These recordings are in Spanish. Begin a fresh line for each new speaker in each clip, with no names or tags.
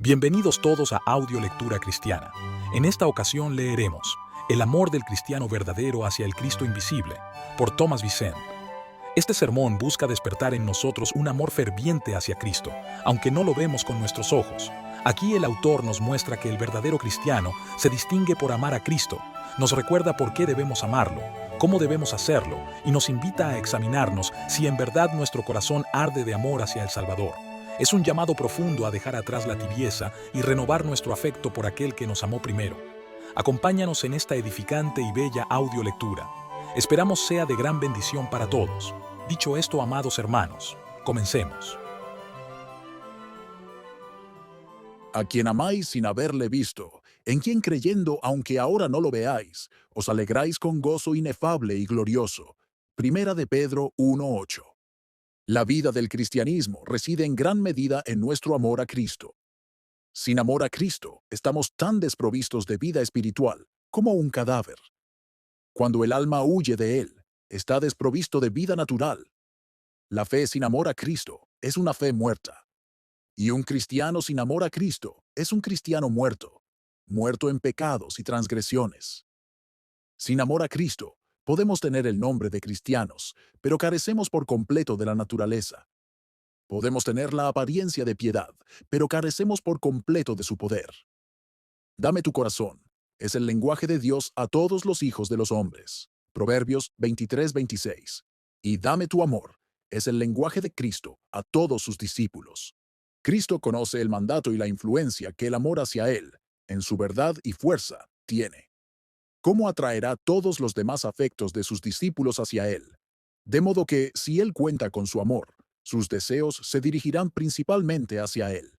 Bienvenidos todos a Audio Lectura Cristiana. En esta ocasión leeremos El amor del cristiano verdadero hacia el Cristo invisible, por Thomas Vincent. Este sermón busca despertar en nosotros un amor ferviente hacia Cristo, aunque no lo vemos con nuestros ojos. Aquí el autor nos muestra que el verdadero cristiano se distingue por amar a Cristo, nos recuerda por qué debemos amarlo, cómo debemos hacerlo y nos invita a examinarnos si en verdad nuestro corazón arde de amor hacia el Salvador. Es un llamado profundo a dejar atrás la tibieza y renovar nuestro afecto por aquel que nos amó primero. Acompáñanos en esta edificante y bella audiolectura. Esperamos sea de gran bendición para todos. Dicho esto, amados hermanos, comencemos.
A quien amáis sin haberle visto, en quien creyendo, aunque ahora no lo veáis, os alegráis con gozo inefable y glorioso. Primera de Pedro 1:8. La vida del cristianismo reside en gran medida en nuestro amor a Cristo. Sin amor a Cristo, estamos tan desprovistos de vida espiritual como un cadáver. Cuando el alma huye de Él, está desprovisto de vida natural. La fe sin amor a Cristo es una fe muerta. Y un cristiano sin amor a Cristo es un cristiano muerto, muerto en pecados y transgresiones. Sin amor a Cristo, podemos tener el nombre de cristianos, pero carecemos por completo de la naturaleza. Podemos tener la apariencia de piedad, pero carecemos por completo de su poder. Dame tu corazón es el lenguaje de Dios a todos los hijos de los hombres. Proverbios 23:26. Y dame tu amor es el lenguaje de Cristo a todos sus discípulos. Cristo conoce el mandato y la influencia que el amor hacia Él, en su verdad y fuerza, tiene. ¿Cómo atraerá todos los demás afectos de sus discípulos hacia Él? De modo que, si Él cuenta con su amor, sus deseos se dirigirán principalmente hacia Él.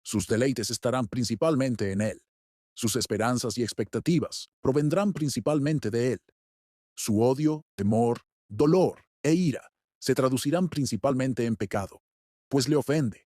Sus deleites estarán principalmente en Él. Sus esperanzas y expectativas provendrán principalmente de Él. Su odio, temor, dolor e ira se traducirán principalmente en pecado, pues le ofende.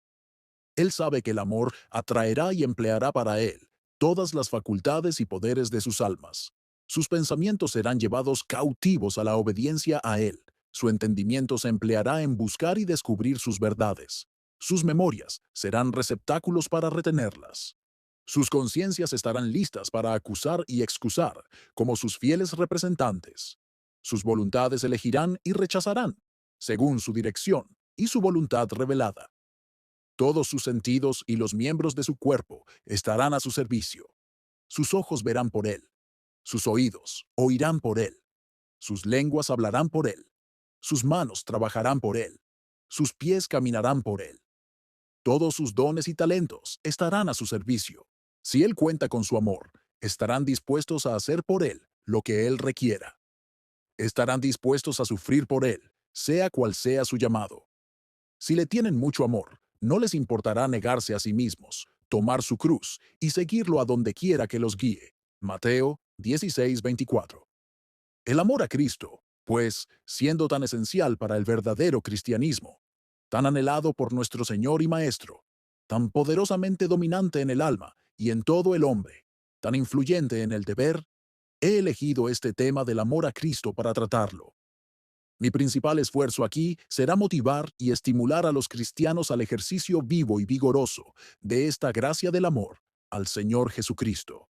Él sabe que el amor atraerá y empleará para Él todas las facultades y poderes de sus almas. Sus pensamientos serán llevados cautivos a la obediencia a Él. Su entendimiento se empleará en buscar y descubrir sus verdades. Sus memorias serán receptáculos para retenerlas. Sus conciencias estarán listas para acusar y excusar, como sus fieles representantes. Sus voluntades elegirán y rechazarán, según su dirección y su voluntad revelada. Todos sus sentidos y los miembros de su cuerpo estarán a su servicio. Sus ojos verán por Él. Sus oídos oirán por Él. Sus lenguas hablarán por Él. Sus manos trabajarán por Él. Sus pies caminarán por Él. Todos sus dones y talentos estarán a su servicio. Si Él cuenta con su amor, estarán dispuestos a hacer por Él lo que Él requiera. Estarán dispuestos a sufrir por Él, sea cual sea su llamado. Si le tienen mucho amor, no les importará negarse a sí mismos, tomar su cruz y seguirlo a donde quiera que los guíe. Mateo 16:24. El amor a Cristo, pues, siendo tan esencial para el verdadero cristianismo, tan anhelado por nuestro Señor y Maestro, tan poderosamente dominante en el alma y en todo el hombre, tan influyente en el deber, he elegido este tema del amor a Cristo para tratarlo. Mi principal esfuerzo aquí será motivar y estimular a los cristianos al ejercicio vivo y vigoroso de esta gracia del amor al Señor Jesucristo.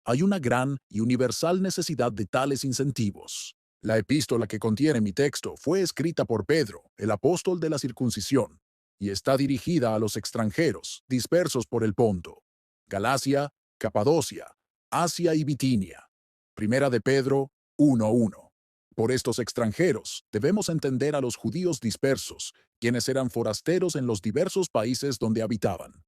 Hay una gran y universal necesidad de tales incentivos. La epístola que contiene mi texto fue escrita por Pedro, el apóstol de la circuncisión, y está dirigida a los extranjeros dispersos por el Ponto, Galacia, Capadocia, Asia y Bitinia. Primera de Pedro 1:1. Por estos extranjeros debemos entender a los judíos dispersos, quienes eran forasteros en los diversos países donde habitaban.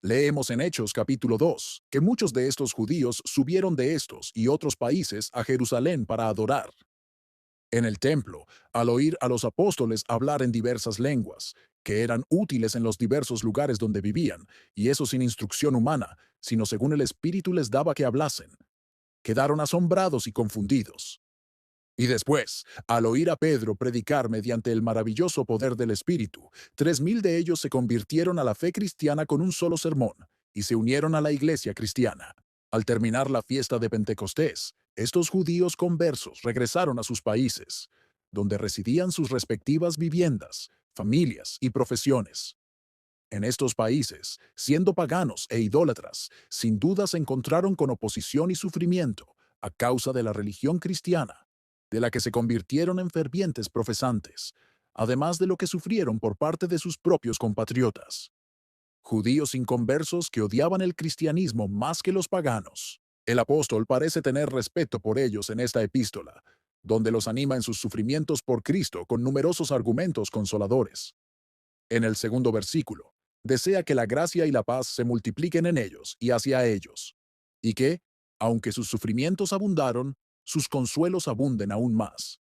Leemos en Hechos capítulo 2 que muchos de estos judíos subieron de estos y otros países a Jerusalén para adorar. En el templo, al oír a los apóstoles hablar en diversas lenguas, que eran útiles en los diversos lugares donde vivían, y eso sin instrucción humana, sino según el Espíritu les daba que hablasen, quedaron asombrados y confundidos. Y después, al oír a Pedro predicar mediante el maravilloso poder del Espíritu, 3,000 de ellos se convirtieron a la fe cristiana con un solo sermón, y se unieron a la iglesia cristiana. Al terminar la fiesta de Pentecostés, estos judíos conversos regresaron a sus países, donde residían sus respectivas viviendas, familias y profesiones. En estos países, siendo paganos e idólatras, sin duda se encontraron con oposición y sufrimiento a causa de la religión cristiana, de la que se convirtieron en fervientes profesantes, además de lo que sufrieron por parte de sus propios compatriotas, judíos inconversos que odiaban el cristianismo más que los paganos. El apóstol parece tener respeto por ellos en esta epístola, donde los anima en sus sufrimientos por Cristo con numerosos argumentos consoladores. En el segundo versículo, desea que la gracia y la paz se multipliquen en ellos y hacia ellos, y que, aunque sus sufrimientos abundaron, sus consuelos abunden aún más.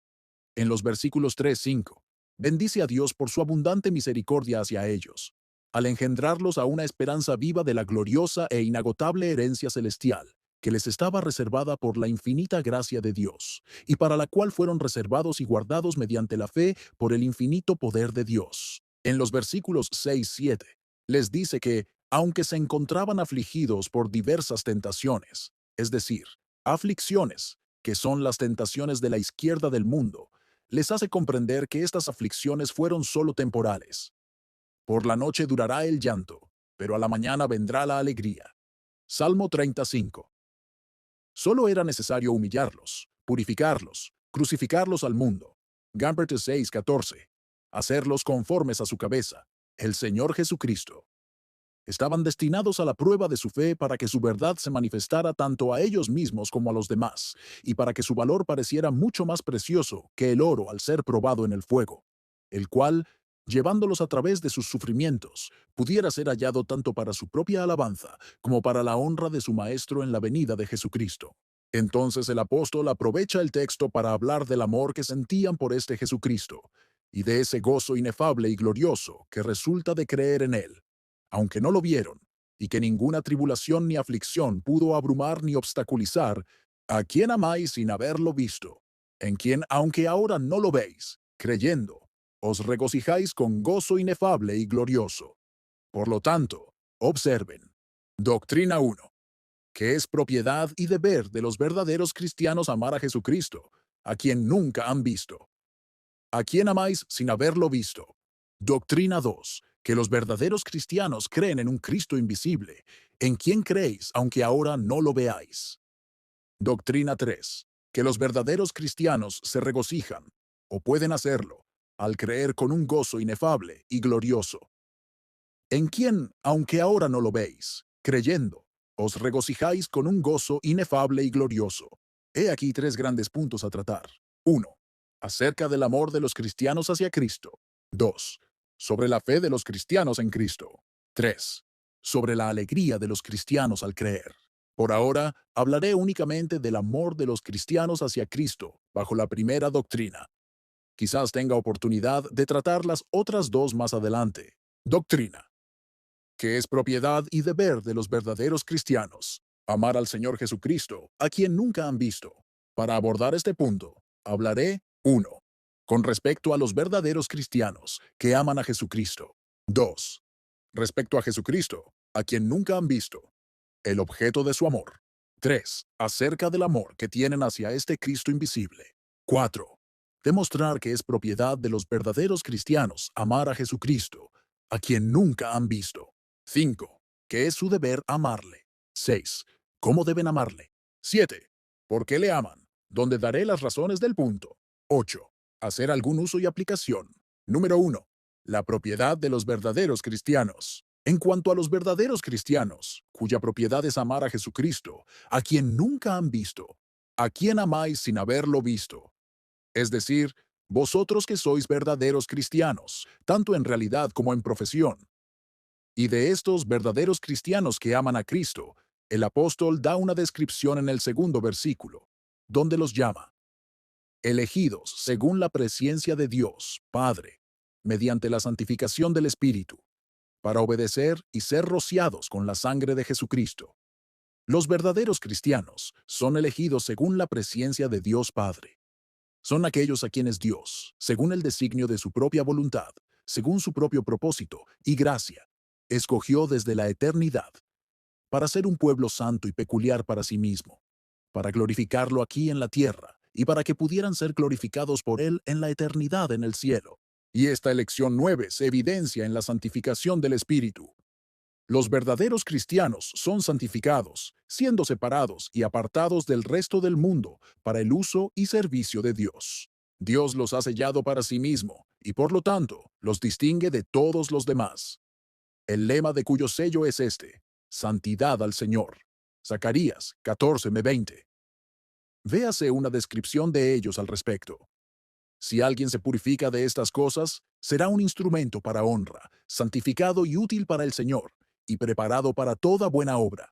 En los versículos 3-5, bendice a Dios por su abundante misericordia hacia ellos, al engendrarlos a una esperanza viva de la gloriosa e inagotable herencia celestial, que les estaba reservada por la infinita gracia de Dios, y para la cual fueron reservados y guardados mediante la fe por el infinito poder de Dios. En los versículos 6-7, les dice que, aunque se encontraban afligidos por diversas tentaciones, es decir, aflicciones, que son las tentaciones de la izquierda del mundo, les hace comprender que estas aflicciones fueron solo temporales. Por la noche durará el llanto, pero a la mañana vendrá la alegría. Salmo 35. Solo era necesario humillarlos, purificarlos, crucificarlos al mundo. Gambert 6:14. Hacerlos conformes a su cabeza, el Señor Jesucristo. Estaban destinados a la prueba de su fe para que su verdad se manifestara tanto a ellos mismos como a los demás, y para que su valor pareciera mucho más precioso que el oro al ser probado en el fuego, el cual, llevándolos a través de sus sufrimientos, pudiera ser hallado tanto para su propia alabanza como para la honra de su Maestro en la venida de Jesucristo. Entonces el apóstol aprovecha el texto para hablar del amor que sentían por este Jesucristo, y de ese gozo inefable y glorioso que resulta de creer en él, aunque no lo vieron, y que ninguna tribulación ni aflicción pudo abrumar ni obstaculizar, a quien amáis sin haberlo visto, en quien, aunque ahora no lo veis, creyendo, os regocijáis con gozo inefable y glorioso. Por lo tanto, observen. Doctrina 1. Que es propiedad y deber de los verdaderos cristianos amar a Jesucristo, a quien nunca han visto. ¿A quién amáis sin haberlo visto? Doctrina 2. Que los verdaderos cristianos creen en un Cristo invisible, en quien creéis aunque ahora no lo veáis. Doctrina 3. Que los verdaderos cristianos se regocijan, o pueden hacerlo, al creer con un gozo inefable y glorioso. En quien, aunque ahora no lo veis, creyendo, os regocijáis con un gozo inefable y glorioso. He aquí tres grandes puntos a tratar. 1. Acerca del amor de los cristianos hacia Cristo. 2. Sobre la fe de los cristianos en Cristo. 3. Sobre la alegría de los cristianos al creer. Por ahora, hablaré únicamente del amor de los cristianos hacia Cristo, bajo la primera doctrina. Quizás tenga oportunidad de tratar las otras dos más adelante. Doctrina. Que es propiedad y deber de los verdaderos cristianos, amar al Señor Jesucristo, a quien nunca han visto. Para abordar este punto, hablaré 1. Con respecto a los verdaderos cristianos que aman a Jesucristo. 2. Respecto a Jesucristo, a quien nunca han visto. El objeto de su amor. 3. Acerca del amor que tienen hacia este Cristo invisible. 4. Demostrar que es propiedad de los verdaderos cristianos amar a Jesucristo, a quien nunca han visto. 5. Que es su deber amarle. 6. ¿Cómo deben amarle? 7. ¿Por qué le aman? Donde daré las razones del punto. 8. Hacer algún uso y aplicación. Número 1. La propiedad de los verdaderos cristianos. En cuanto a los verdaderos cristianos, cuya propiedad es amar a Jesucristo, a quien nunca han visto, a quien amáis sin haberlo visto. Es decir, vosotros que sois verdaderos cristianos, tanto en realidad como en profesión. Y de estos verdaderos cristianos que aman a Cristo, el apóstol da una descripción en el segundo versículo, donde los llama elegidos según la presciencia de Dios, Padre, mediante la santificación del Espíritu, para obedecer y ser rociados con la sangre de Jesucristo. Los verdaderos cristianos son elegidos según la presciencia de Dios Padre. Son aquellos a quienes Dios, según el designio de su propia voluntad, según su propio propósito y gracia, escogió desde la eternidad, para ser un pueblo santo y peculiar para sí mismo, para glorificarlo aquí en la tierra y para que pudieran ser glorificados por él en la eternidad en el cielo. Y esta elección 9 se evidencia en la santificación del Espíritu. Los verdaderos cristianos son santificados, siendo separados y apartados del resto del mundo para el uso y servicio de Dios. Dios los ha sellado para sí mismo y por lo tanto los distingue de todos los demás. El lema de cuyo sello es este: santidad al Señor. Zacarías 14:20. Véase una descripción de ellos al respecto. Si alguien se purifica de estas cosas, será un instrumento para honra, santificado y útil para el Señor, y preparado para toda buena obra.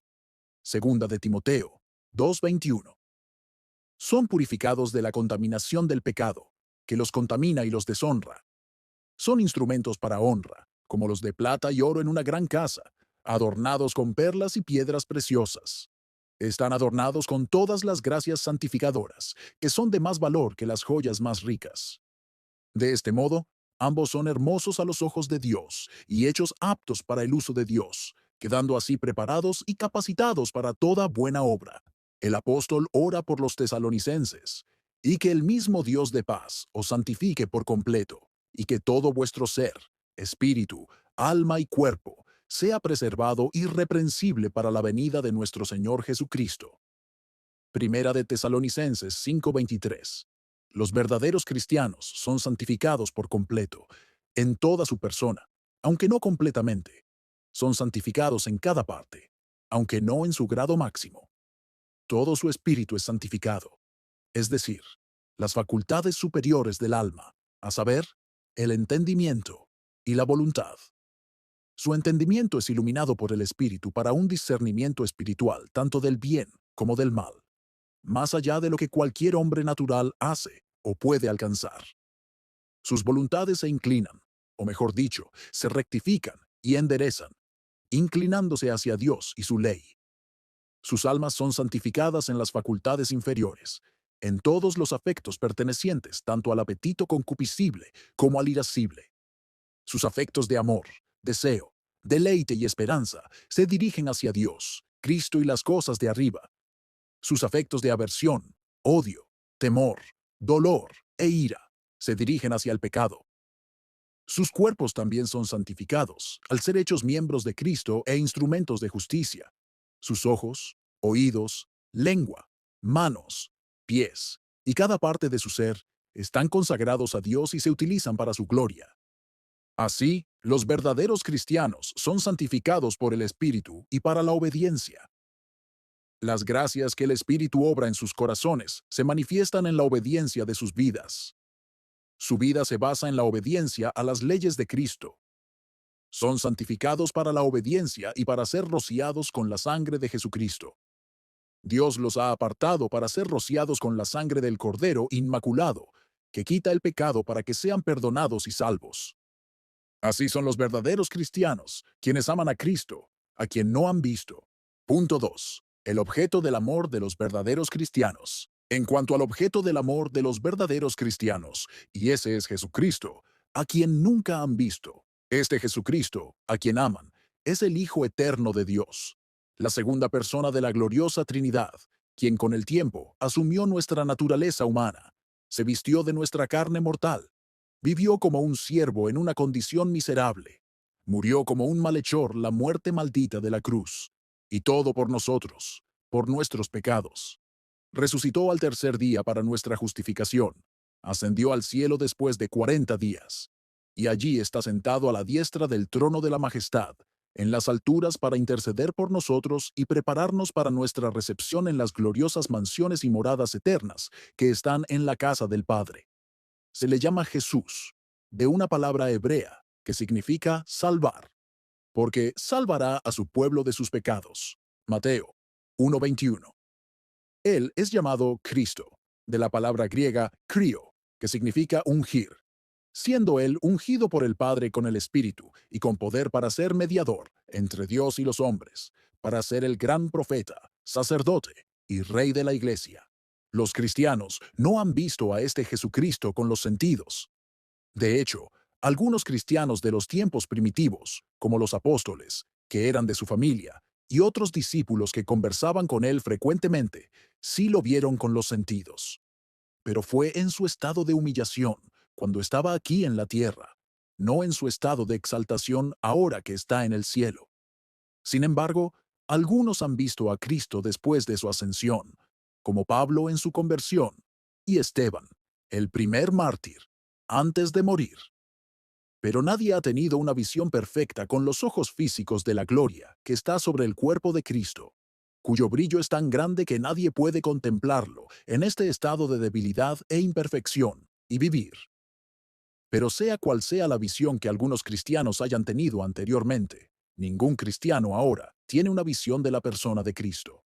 Segunda de Timoteo 2:21. Son purificados de la contaminación del pecado, que los contamina y los deshonra. Son instrumentos para honra, como los de plata y oro en una gran casa, adornados con perlas y piedras preciosas. Están adornados con todas las gracias santificadoras, que son de más valor que las joyas más ricas. De este modo, ambos son hermosos a los ojos de Dios y hechos aptos para el uso de Dios, quedando así preparados y capacitados para toda buena obra. El apóstol ora por los tesalonicenses, y que el mismo Dios de paz os santifique por completo, y que todo vuestro ser, espíritu, alma y cuerpo, sea preservado irreprensible para la venida de nuestro Señor Jesucristo. Primera de Tesalonicenses 5:23. Los verdaderos cristianos son santificados por completo, en toda su persona, aunque no completamente. Son santificados en cada parte, aunque no en su grado máximo. Todo su espíritu es santificado, es decir, las facultades superiores del alma, a saber, el entendimiento y la voluntad. Su entendimiento es iluminado por el Espíritu para un discernimiento espiritual tanto del bien como del mal, más allá de lo que cualquier hombre natural hace o puede alcanzar. Sus voluntades se inclinan, o mejor dicho, se rectifican y enderezan, inclinándose hacia Dios y su ley. Sus almas son santificadas en las facultades inferiores, en todos los afectos pertenecientes tanto al apetito concupiscible como al irascible. Sus afectos de amor, deseo, deleite y esperanza se dirigen hacia Dios, Cristo y las cosas de arriba. Sus afectos de aversión, odio, temor, dolor e ira se dirigen hacia el pecado. Sus cuerpos también son santificados, al ser hechos miembros de Cristo e instrumentos de justicia. Sus ojos, oídos, lengua, manos, pies y cada parte de su ser están consagrados a Dios y se utilizan para su gloria. Así, los verdaderos cristianos son santificados por el Espíritu y para la obediencia. Las gracias que el Espíritu obra en sus corazones se manifiestan en la obediencia de sus vidas. Su vida se basa en la obediencia a las leyes de Cristo. Son santificados para la obediencia y para ser rociados con la sangre de Jesucristo. Dios los ha apartado para ser rociados con la sangre del Cordero Inmaculado, que quita el pecado para que sean perdonados y salvos. Así son los verdaderos cristianos, quienes aman a Cristo, a quien no han visto. Punto 2. El objeto del amor de los verdaderos cristianos. En cuanto al objeto del amor de los verdaderos cristianos, y ese es Jesucristo, a quien nunca han visto. Este Jesucristo, a quien aman, es el Hijo eterno de Dios, la segunda persona de la gloriosa Trinidad, quien con el tiempo asumió nuestra naturaleza humana, se vistió de nuestra carne mortal, vivió como un siervo en una condición miserable, murió como un malhechor la muerte maldita de la cruz, y todo por nosotros, por nuestros pecados. Resucitó al tercer día para nuestra justificación, ascendió al cielo después de 40 días, y allí está sentado a la diestra del trono de la majestad, en las alturas para interceder por nosotros y prepararnos para nuestra recepción en las gloriosas mansiones y moradas eternas que están en la casa del Padre. Se le llama Jesús, de una palabra hebrea que significa salvar, porque salvará a su pueblo de sus pecados. Mateo 1:21. Él es llamado Cristo, de la palabra griega krio, que significa ungir, siendo él ungido por el Padre con el Espíritu y con poder para ser mediador entre Dios y los hombres, para ser el gran profeta, sacerdote y rey de la Iglesia. Los cristianos no han visto a este Jesucristo con los sentidos. De hecho, algunos cristianos de los tiempos primitivos, como los apóstoles, que eran de su familia, y otros discípulos que conversaban con él frecuentemente, sí lo vieron con los sentidos. Pero fue en su estado de humillación, cuando estaba aquí en la tierra, no en su estado de exaltación ahora que está en el cielo. Sin embargo, algunos han visto a Cristo después de su ascensión, como Pablo en su conversión, y Esteban, el primer mártir, antes de morir. Pero nadie ha tenido una visión perfecta con los ojos físicos de la gloria que está sobre el cuerpo de Cristo, cuyo brillo es tan grande que nadie puede contemplarlo en este estado de debilidad e imperfección, y vivir. Pero sea cual sea la visión que algunos cristianos hayan tenido anteriormente, ningún cristiano ahora tiene una visión de la persona de Cristo.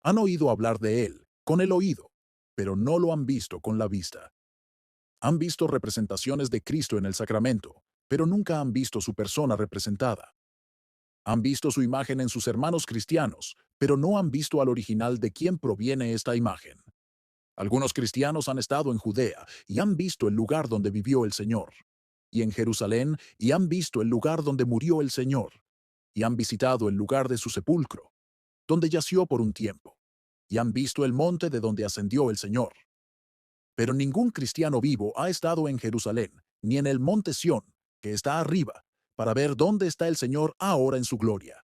Han oído hablar de Él con el oído, pero no lo han visto con la vista. Han visto representaciones de Cristo en el sacramento, pero nunca han visto su persona representada. Han visto su imagen en sus hermanos cristianos, pero no han visto al original de quién proviene esta imagen. Algunos cristianos han estado en Judea y han visto el lugar donde vivió el Señor, y en Jerusalén y han visto el lugar donde murió el Señor, y han visitado el lugar de su sepulcro, donde yació por un tiempo, y han visto el monte de donde ascendió el Señor. Pero ningún cristiano vivo ha estado en Jerusalén, ni en el monte Sión, que está arriba, para ver dónde está el Señor ahora en su gloria.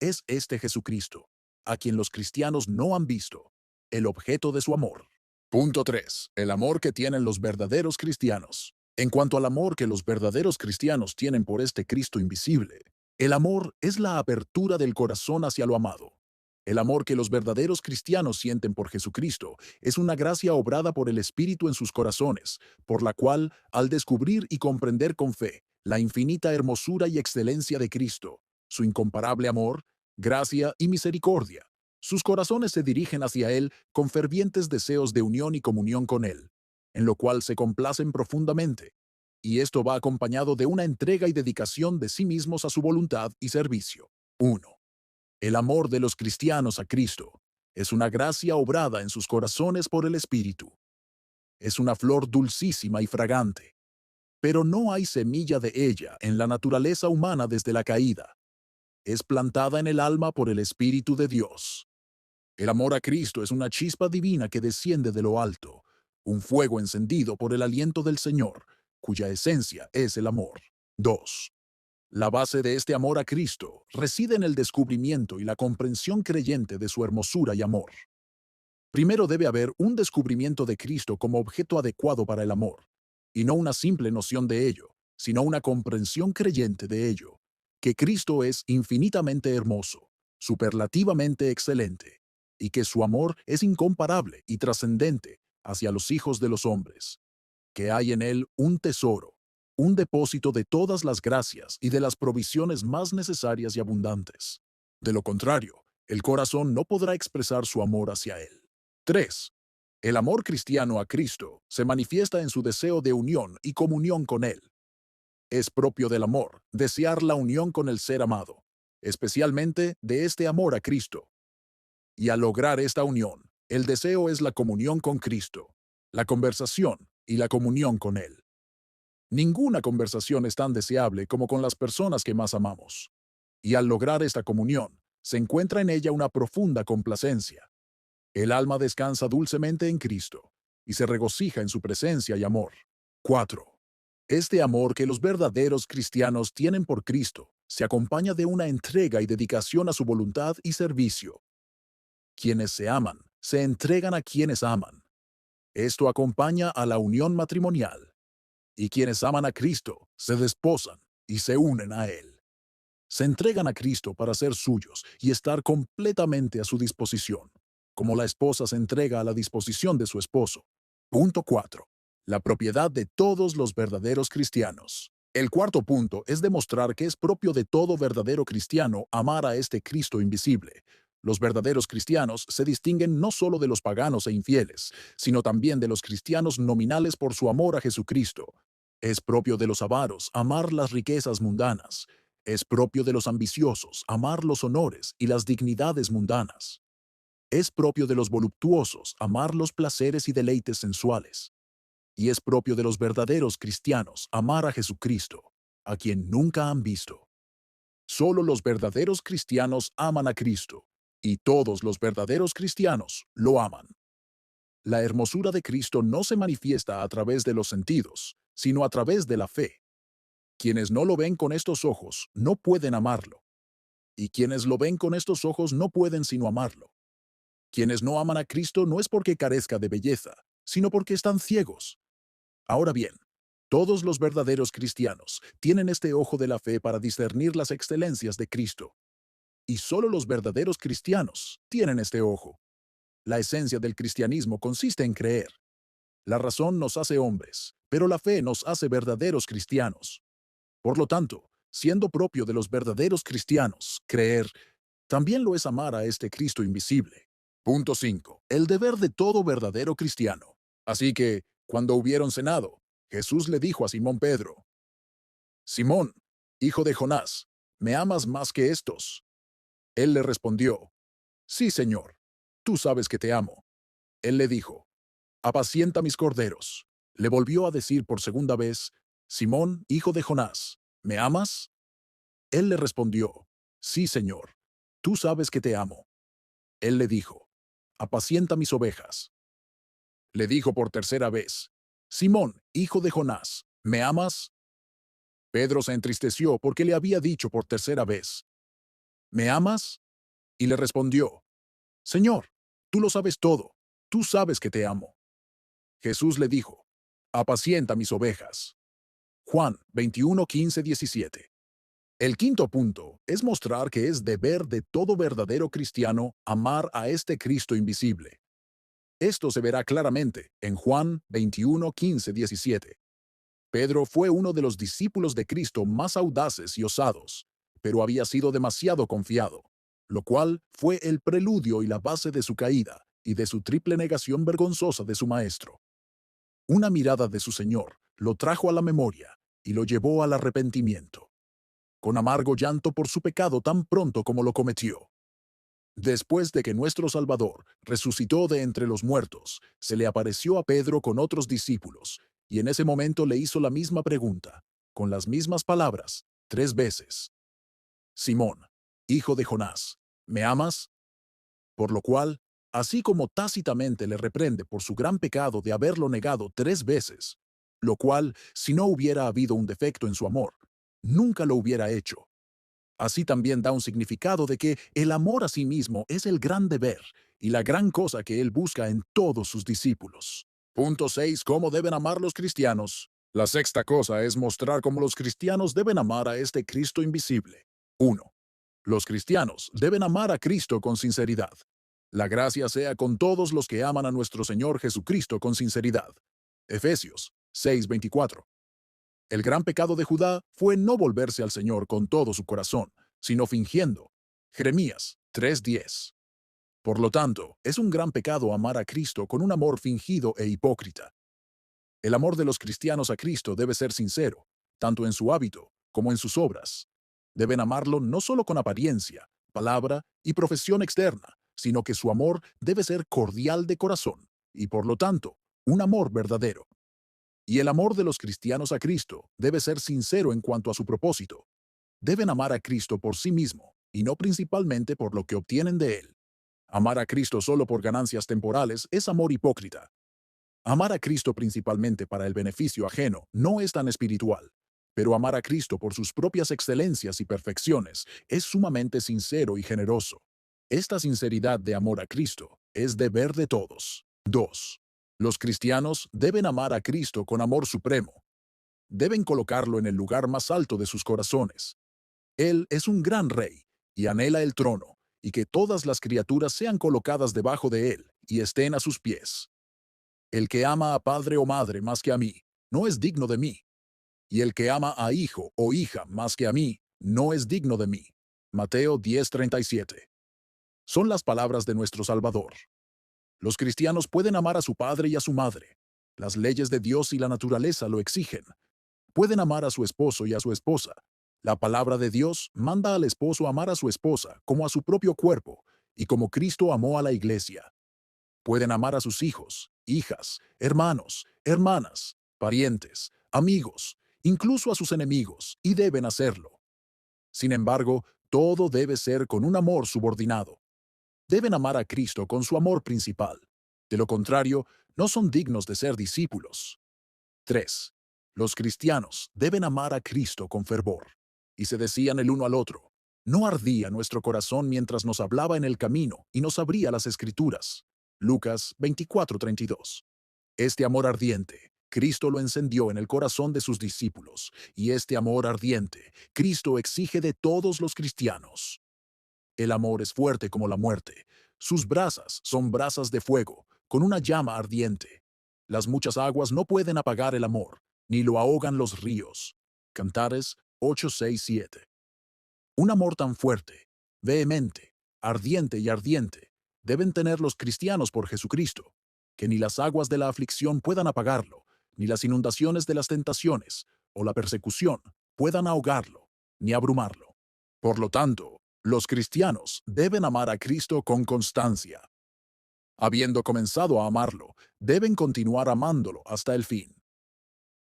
Es este Jesucristo, a quien los cristianos no han visto, el objeto de su amor. Punto 3. El amor que tienen los verdaderos cristianos. En cuanto al amor que los verdaderos cristianos tienen por este Cristo invisible, el amor es la apertura del corazón hacia lo amado. El amor que los verdaderos cristianos sienten por Jesucristo es una gracia obrada por el Espíritu en sus corazones, por la cual, al descubrir y comprender con fe la infinita hermosura y excelencia de Cristo, su incomparable amor, gracia y misericordia, sus corazones se dirigen hacia Él con fervientes deseos de unión y comunión con Él, en lo cual se complacen profundamente, y esto va acompañado de una entrega y dedicación de sí mismos a su voluntad y servicio. 1. El amor de los cristianos a Cristo es una gracia obrada en sus corazones por el Espíritu. Es una flor dulcísima y fragante, pero no hay semilla de ella en la naturaleza humana desde la caída. Es plantada en el alma por el Espíritu de Dios. El amor a Cristo es una chispa divina que desciende de lo alto, un fuego encendido por el aliento del Señor, cuya esencia es el amor. 2. La base de este amor a Cristo reside en el descubrimiento y la comprensión creyente de su hermosura y amor. Primero debe haber un descubrimiento de Cristo como objeto adecuado para el amor, y no una simple noción de ello, sino una comprensión creyente de ello, que Cristo es infinitamente hermoso, superlativamente excelente, y que su amor es incomparable y trascendente hacia los hijos de los hombres, que hay en él un tesoro, un depósito de todas las gracias y de las provisiones más necesarias y abundantes. De lo contrario, el corazón no podrá expresar su amor hacia él. 3. El amor cristiano a Cristo se manifiesta en su deseo de unión y comunión con Él. Es propio del amor desear la unión con el ser amado, especialmente de este amor a Cristo. Y al lograr esta unión, el deseo es la comunión con Cristo, la conversación y la comunión con Él. Ninguna conversación es tan deseable como con las personas que más amamos. Y al lograr esta comunión, se encuentra en ella una profunda complacencia. El alma descansa dulcemente en Cristo y se regocija en su presencia y amor. 4. Este amor que los verdaderos cristianos tienen por Cristo se acompaña de una entrega y dedicación a su voluntad y servicio. Quienes se aman, se entregan a quienes aman. Esto acompaña a la unión matrimonial. Y quienes aman a Cristo se desposan y se unen a Él. Se entregan a Cristo para ser suyos y estar completamente a su disposición, como la esposa se entrega a la disposición de su esposo. Punto 4. La propiedad de todos los verdaderos cristianos. El cuarto punto es demostrar que es propio de todo verdadero cristiano amar a este Cristo invisible. Los verdaderos cristianos se distinguen no solo de los paganos e infieles, sino también de los cristianos nominales por su amor a Jesucristo. Es propio de los avaros amar las riquezas mundanas. Es propio de los ambiciosos amar los honores y las dignidades mundanas. Es propio de los voluptuosos amar los placeres y deleites sensuales. Y es propio de los verdaderos cristianos amar a Jesucristo, a quien nunca han visto. Solo los verdaderos cristianos aman a Cristo, y todos los verdaderos cristianos lo aman. La hermosura de Cristo no se manifiesta a través de los sentidos, sino a través de la fe. Quienes no lo ven con estos ojos no pueden amarlo, y quienes lo ven con estos ojos no pueden sino amarlo. Quienes no aman a Cristo no es porque carezca de belleza, sino porque están ciegos. Ahora bien, todos los verdaderos cristianos tienen este ojo de la fe para discernir las excelencias de Cristo. Y solo los verdaderos cristianos tienen este ojo. La esencia del cristianismo consiste en creer. La razón nos hace hombres, pero la fe nos hace verdaderos cristianos. Por lo tanto, siendo propio de los verdaderos cristianos, creer también lo es amar a este Cristo invisible. Punto 5. El deber de todo verdadero cristiano. Así que, cuando hubieron cenado, Jesús le dijo a Simón Pedro: Simón, hijo de Jonás, ¿me amas más que estos? Él le respondió: Sí, Señor, tú sabes que te amo. Él le dijo: Apacienta mis corderos. Le volvió a decir por segunda vez: Simón, hijo de Jonás, ¿me amas? Él le respondió: Sí, Señor, tú sabes que te amo. Él le dijo: Apacienta mis ovejas. Le dijo por tercera vez: Simón, hijo de Jonás, ¿me amas? Pedro se entristeció porque le había dicho por tercera vez: ¿Me amas? Y le respondió: Señor, tú lo sabes todo, tú sabes que te amo. Jesús le dijo: Apacienta mis ovejas. Juan 21, 15, 17. El quinto punto es mostrar que es deber de todo verdadero cristiano amar a este Cristo invisible. Esto se verá claramente en Juan 21, 15, 17. Pedro fue uno de los discípulos de Cristo más audaces y osados, pero había sido demasiado confiado, lo cual fue el preludio y la base de su caída y de su triple negación vergonzosa de su maestro. Una mirada de su Señor lo trajo a la memoria y lo llevó al arrepentimiento, con amargo llanto por su pecado tan pronto como lo cometió. Después de que nuestro Salvador resucitó de entre los muertos, se le apareció a Pedro con otros discípulos, y en ese momento le hizo la misma pregunta, con las mismas palabras, 3 veces. Simón, hijo de Jonás, ¿me amas? Por lo cual, así como tácitamente le reprende por su gran pecado de haberlo negado 3 veces, lo cual, si no hubiera habido un defecto en su amor, nunca lo hubiera hecho. Así también da un significado de que el amor a sí mismo es el gran deber y la gran cosa que él busca en todos sus discípulos. Punto 6. ¿Cómo deben amar los cristianos? La sexta cosa es mostrar cómo los cristianos deben amar a este Cristo invisible. 1. Los cristianos deben amar a Cristo con sinceridad. La gracia sea con todos los que aman a nuestro Señor Jesucristo con sinceridad. Efesios 6:24. El gran pecado de Judá fue no volverse al Señor con todo su corazón, sino fingiendo. Jeremías 3:10. Por lo tanto, es un gran pecado amar a Cristo con un amor fingido e hipócrita. El amor de los cristianos a Cristo debe ser sincero, tanto en su hábito como en sus obras. Deben amarlo no solo con apariencia, palabra y profesión externa, sino que su amor debe ser cordial de corazón y, por lo tanto, un amor verdadero. Y el amor de los cristianos a Cristo debe ser sincero en cuanto a su propósito. Deben amar a Cristo por sí mismo y no principalmente por lo que obtienen de Él. Amar a Cristo solo por ganancias temporales es amor hipócrita. Amar a Cristo principalmente para el beneficio ajeno no es tan espiritual, pero amar a Cristo por sus propias excelencias y perfecciones es sumamente sincero y generoso. Esta sinceridad de amor a Cristo es deber de todos. 2. Los cristianos deben amar a Cristo con amor supremo. Deben colocarlo en el lugar más alto de sus corazones. Él es un gran rey y anhela el trono, y que todas las criaturas sean colocadas debajo de él y estén a sus pies. El que ama a padre o madre más que a mí, no es digno de mí. Y el que ama a hijo o hija más que a mí, no es digno de mí. Mateo 10:37. Son las palabras de nuestro Salvador. Los cristianos pueden amar a su padre y a su madre. Las leyes de Dios y la naturaleza lo exigen. Pueden amar a su esposo y a su esposa. La palabra de Dios manda al esposo amar a su esposa como a su propio cuerpo, y como Cristo amó a la iglesia. Pueden amar a sus hijos, hijas, hermanos, hermanas, parientes, amigos, incluso a sus enemigos, y deben hacerlo. Sin embargo, todo debe ser con un amor subordinado. Deben amar a Cristo con su amor principal. De lo contrario, no son dignos de ser discípulos. 3. Los cristianos deben amar a Cristo con fervor. Y se decían el uno al otro, ¿no ardía nuestro corazón mientras nos hablaba en el camino y nos abría las Escrituras? Lucas 24:32. Este amor ardiente, Cristo lo encendió en el corazón de sus discípulos, y este amor ardiente, Cristo exige de todos los cristianos. El amor es fuerte como la muerte. Sus brasas son brasas de fuego, con una llama ardiente. Las muchas aguas no pueden apagar el amor, ni lo ahogan los ríos. Cantares 8:6-7. Un amor tan fuerte, vehemente, ardiente y ardiente, deben tener los cristianos por Jesucristo, que ni las aguas de la aflicción puedan apagarlo, ni las inundaciones de las tentaciones o la persecución puedan ahogarlo, ni abrumarlo. Por lo tanto, los cristianos deben amar a Cristo con constancia. Habiendo comenzado a amarlo, deben continuar amándolo hasta el fin.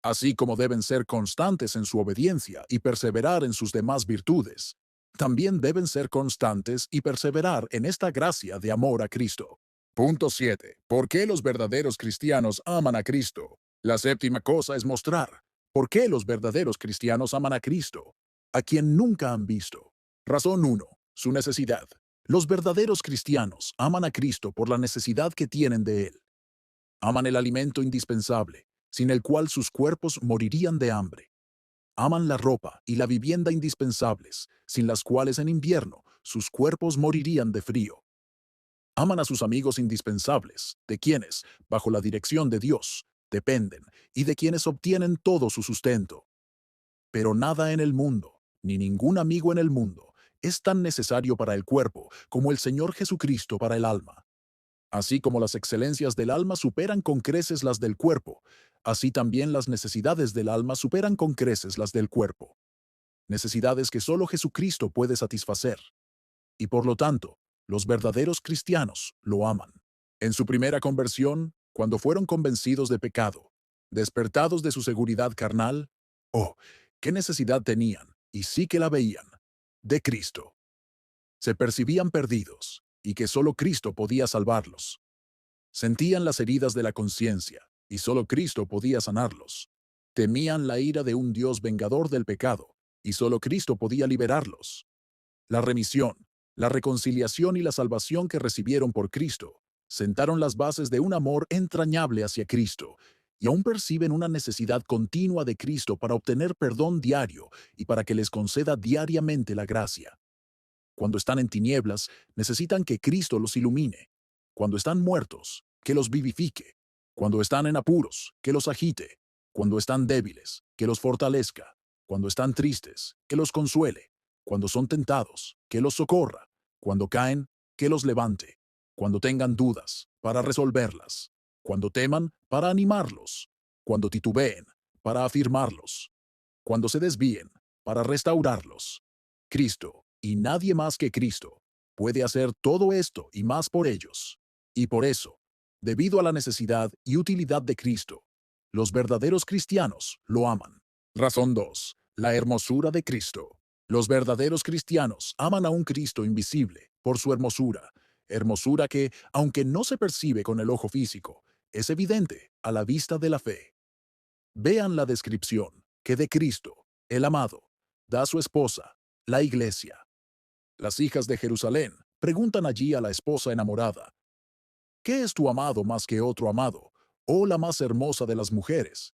Así como deben ser constantes en su obediencia y perseverar en sus demás virtudes, también deben ser constantes y perseverar en esta gracia de amor a Cristo. Punto 7. ¿Por qué los verdaderos cristianos aman a Cristo? La séptima cosa es mostrar por qué los verdaderos cristianos aman a Cristo, a quien nunca han visto. Razón 1. Su necesidad. Los verdaderos cristianos aman a Cristo por la necesidad que tienen de Él. Aman el alimento indispensable, sin el cual sus cuerpos morirían de hambre. Aman la ropa y la vivienda indispensables, sin las cuales en invierno sus cuerpos morirían de frío. Aman a sus amigos indispensables, de quienes, bajo la dirección de Dios, dependen y de quienes obtienen todo su sustento. Pero nada en el mundo, ni ningún amigo en el mundo, es tan necesario para el cuerpo como el Señor Jesucristo para el alma. Así como las excelencias del alma superan con creces las del cuerpo, así también las necesidades del alma superan con creces las del cuerpo. Necesidades que solo Jesucristo puede satisfacer. Y por lo tanto, los verdaderos cristianos lo aman. En su primera conversión, cuando fueron convencidos de pecado, despertados de su seguridad carnal, oh, qué necesidad tenían, y sí que la veían, de Cristo. Se percibían perdidos, y que solo Cristo podía salvarlos. Sentían las heridas de la conciencia, y solo Cristo podía sanarlos. Temían la ira de un Dios vengador del pecado, y solo Cristo podía liberarlos. La remisión, la reconciliación y la salvación que recibieron por Cristo sentaron las bases de un amor entrañable hacia Cristo, y aún perciben una necesidad continua de Cristo para obtener perdón diario y para que les conceda diariamente la gracia. Cuando están en tinieblas, necesitan que Cristo los ilumine. Cuando están muertos, que los vivifique. Cuando están en apuros, que los agite. Cuando están débiles, que los fortalezca. Cuando están tristes, que los consuele. Cuando son tentados, que los socorra. Cuando caen, que los levante. Cuando tengan dudas, para resolverlas. Cuando teman, para animarlos. Cuando titubeen, para afirmarlos. Cuando se desvíen, para restaurarlos. Cristo, y nadie más que Cristo, puede hacer todo esto y más por ellos. Y por eso, debido a la necesidad y utilidad de Cristo, los verdaderos cristianos lo aman. Razón 2. La hermosura de Cristo. Los verdaderos cristianos aman a un Cristo invisible por su hermosura, hermosura que, aunque no se percibe con el ojo físico, es evidente a la vista de la fe. Vean la descripción que de Cristo, el amado, da a su esposa, la iglesia. Las hijas de Jerusalén preguntan allí a la esposa enamorada, ¿qué es tu amado más que otro amado, oh la más hermosa de las mujeres?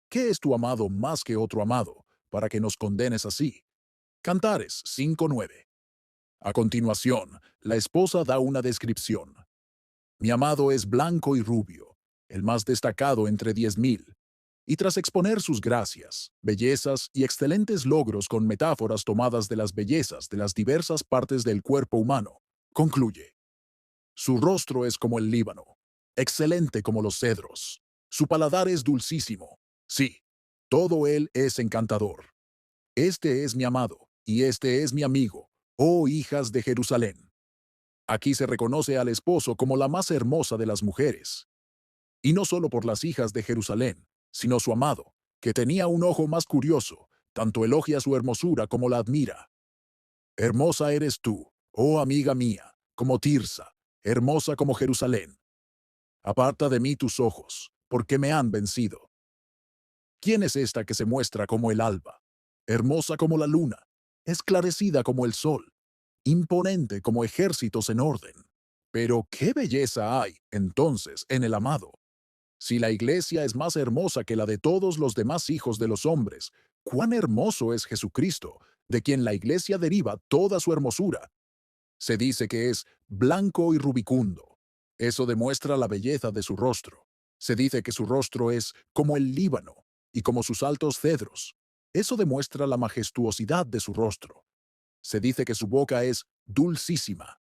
¿Qué es tu amado más que otro amado, para que nos condenes así? Cantares 5:9. A continuación, la esposa da una descripción. Mi amado es blanco y rubio, el más destacado entre 10,000. Y tras exponer sus gracias, bellezas y excelentes logros con metáforas tomadas de las bellezas de las diversas partes del cuerpo humano, concluye. Su rostro es como el Líbano, excelente como los cedros. Su paladar es dulcísimo. Sí, todo él es encantador. Este es mi amado, y este es mi amigo, oh hijas de Jerusalén. Aquí se reconoce al esposo como la más hermosa de las mujeres. Y no solo por las hijas de Jerusalén, sino su amado, que tenía un ojo más curioso, tanto elogia su hermosura como la admira. Hermosa eres tú, oh amiga mía, como Tirsa, hermosa como Jerusalén. Aparta de mí tus ojos, porque me han vencido. ¿Quién es esta que se muestra como el alba, hermosa como la luna, esclarecida como el sol, imponente como ejércitos en orden? Pero ¿qué belleza hay, entonces, en el amado? Si la iglesia es más hermosa que la de todos los demás hijos de los hombres, ¿cuán hermoso es Jesucristo, de quien la iglesia deriva toda su hermosura? Se dice que es blanco y rubicundo. Eso demuestra la belleza de su rostro. Se dice que su rostro es como el Líbano y como sus altos cedros. Eso demuestra la majestuosidad de su rostro. Se dice que su boca es dulcísima,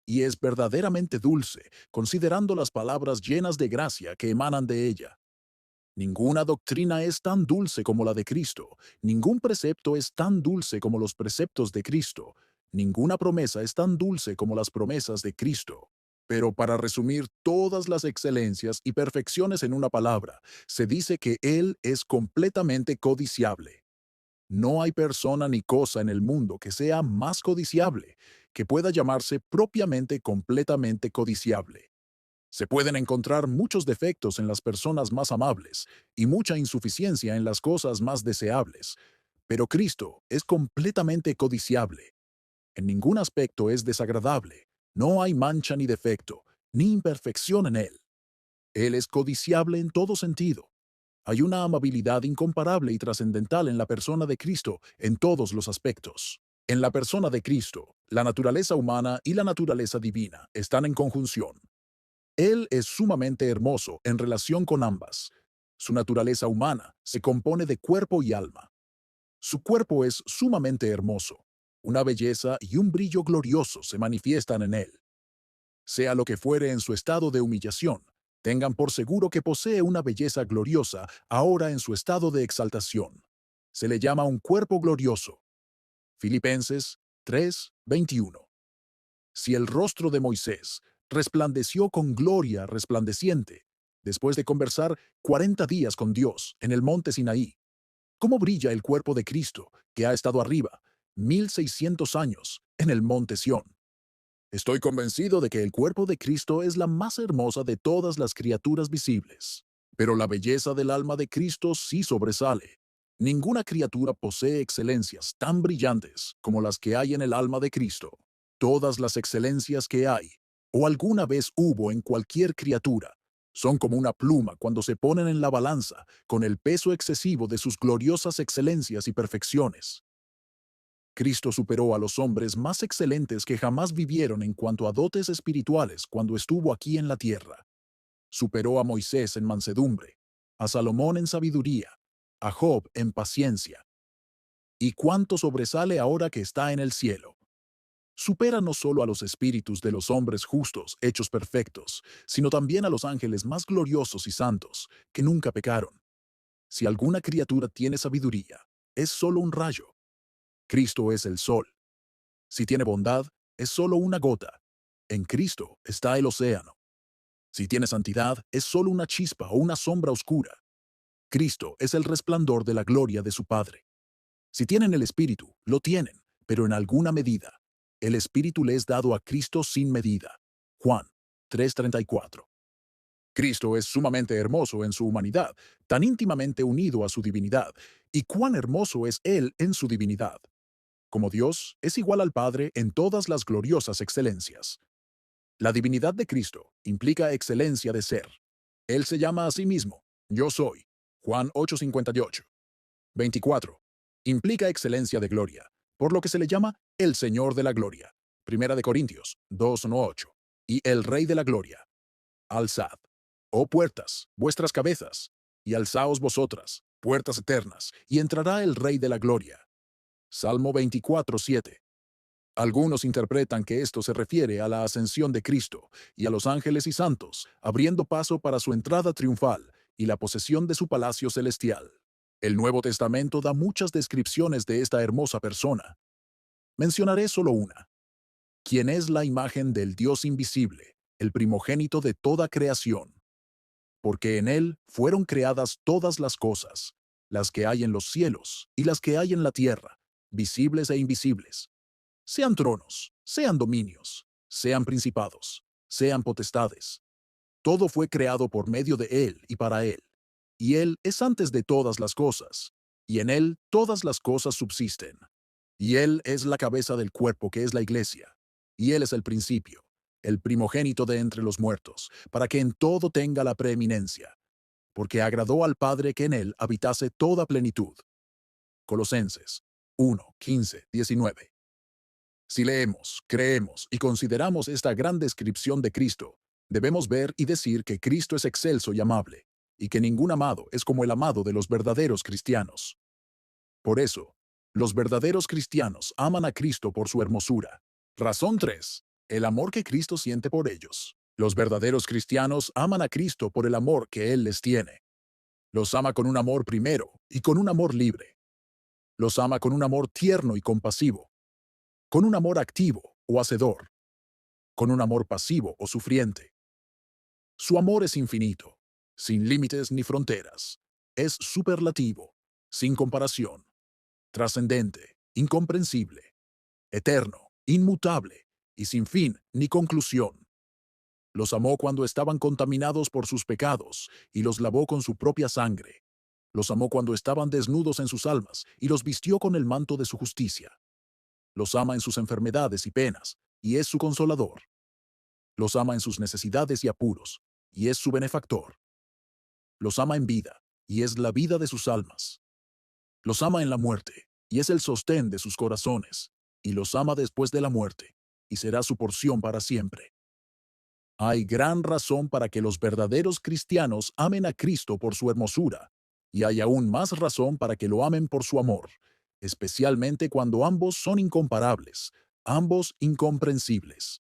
y es verdaderamente dulce, considerando las palabras llenas de gracia que emanan de ella. Ninguna doctrina es tan dulce como la de Cristo, ningún precepto es tan dulce como los preceptos de Cristo, ninguna promesa es tan dulce como las promesas de Cristo. Pero para resumir todas las excelencias y perfecciones en una palabra, se dice que Él es completamente codiciable. No hay persona ni cosa en el mundo que sea más codiciable, que pueda llamarse propiamente completamente codiciable. Se pueden encontrar muchos defectos en las personas más amables y mucha insuficiencia en las cosas más deseables, pero Cristo es completamente codiciable. En ningún aspecto es desagradable, no hay mancha ni defecto, ni imperfección en Él. Él es codiciable en todo sentido. Hay una amabilidad incomparable y trascendental en la persona de Cristo en todos los aspectos. En la persona de Cristo, la naturaleza humana y la naturaleza divina están en conjunción. Él es sumamente hermoso en relación con ambas. Su naturaleza humana se compone de cuerpo y alma. Su cuerpo es sumamente hermoso. Una belleza y un brillo glorioso se manifiestan en él. Sea lo que fuere en su estado de humillación, tengan por seguro que posee una belleza gloriosa ahora en su estado de exaltación. Se le llama un cuerpo glorioso. Filipenses 3:21. Si el rostro de Moisés resplandeció con gloria resplandeciente, después de conversar 40 días con Dios en el monte Sinaí, ¿cómo brilla el cuerpo de Cristo, que ha estado arriba 1600 años en el monte Sión? Estoy convencido de que el cuerpo de Cristo es la más hermosa de todas las criaturas visibles. Pero la belleza del alma de Cristo sí sobresale. Ninguna criatura posee excelencias tan brillantes como las que hay en el alma de Cristo. Todas las excelencias que hay, o alguna vez hubo en cualquier criatura, son como una pluma cuando se ponen en la balanza con el peso excesivo de sus gloriosas excelencias y perfecciones. Cristo superó a los hombres más excelentes que jamás vivieron en cuanto a dotes espirituales cuando estuvo aquí en la tierra. Superó a Moisés en mansedumbre, a Salomón en sabiduría, a Job en paciencia. ¿Y cuánto sobresale ahora que está en el cielo? Supera no solo a los espíritus de los hombres justos hechos perfectos, sino también a los ángeles más gloriosos y santos, que nunca pecaron. Si alguna criatura tiene sabiduría, es solo un rayo. Cristo es el sol. Si tiene bondad, es solo una gota. En Cristo está el océano. Si tiene santidad, es solo una chispa o una sombra oscura. Cristo es el resplandor de la gloria de su Padre. Si tienen el Espíritu, lo tienen, pero en alguna medida. El Espíritu le es dado a Cristo sin medida. Juan 3:34. Cristo es sumamente hermoso en su humanidad, tan íntimamente unido a su divinidad, y cuán hermoso es Él en su divinidad. Como Dios, es igual al Padre en todas las gloriosas excelencias. La divinidad de Cristo implica excelencia de ser. Él se llama a sí mismo, Yo soy. Juan 8:58. 24. Implica excelencia de gloria, por lo que se le llama el Señor de la Gloria. Primera de Corintios 2:8. Y el Rey de la Gloria. Alzad, oh puertas, vuestras cabezas, y alzaos vosotras, puertas eternas, y entrará el Rey de la Gloria. Salmo 24:7. Algunos interpretan que esto se refiere a la ascensión de Cristo y a los ángeles y santos, abriendo paso para su entrada triunfal y la posesión de su palacio celestial. El Nuevo Testamento da muchas descripciones de esta hermosa persona. Mencionaré solo una, quien es la imagen del Dios invisible, el primogénito de toda creación. Porque en Él fueron creadas todas las cosas, las que hay en los cielos y las que hay en la tierra, visibles e invisibles, sean tronos, sean dominios, sean principados, sean potestades. Todo fue creado por medio de Él y para Él. y Él es antes de todas las cosas, y en Él todas las cosas subsisten. Y Él es la cabeza del cuerpo que es la iglesia, y Él es el principio, el primogénito de entre los muertos, para que en todo tenga la preeminencia, porque agradó al Padre que en Él habitase toda plenitud. Colosenses 1, 15, 19. Si leemos, creemos y consideramos esta gran descripción de Cristo, debemos ver y decir que Cristo es excelso y amable, y que ningún amado es como el amado de los verdaderos cristianos. Por eso, los verdaderos cristianos aman a Cristo por su hermosura. Razón 3. El amor que Cristo siente por ellos. Los verdaderos cristianos aman a Cristo por el amor que Él les tiene. Los ama con un amor primero y con un amor libre. Los ama con un amor tierno y compasivo, con un amor activo o hacedor, con un amor pasivo o sufriente. Su amor es infinito, sin límites ni fronteras. Es superlativo, sin comparación, trascendente, incomprensible, eterno, inmutable y sin fin ni conclusión. Los amó cuando estaban contaminados por sus pecados y los lavó con su propia sangre. Los amó cuando estaban desnudos en sus almas y los vistió con el manto de su justicia. Los ama en sus enfermedades y penas y es su consolador. Los ama en sus necesidades y apuros y es su benefactor. Los ama en vida y es la vida de sus almas. Los ama en la muerte y es el sostén de sus corazones. Y los ama después de la muerte y será su porción para siempre. Hay gran razón para que los verdaderos cristianos amen a Cristo por su hermosura, y hay aún más razón para que lo amen por su amor, especialmente cuando ambos son incomparables, ambos incomprensibles.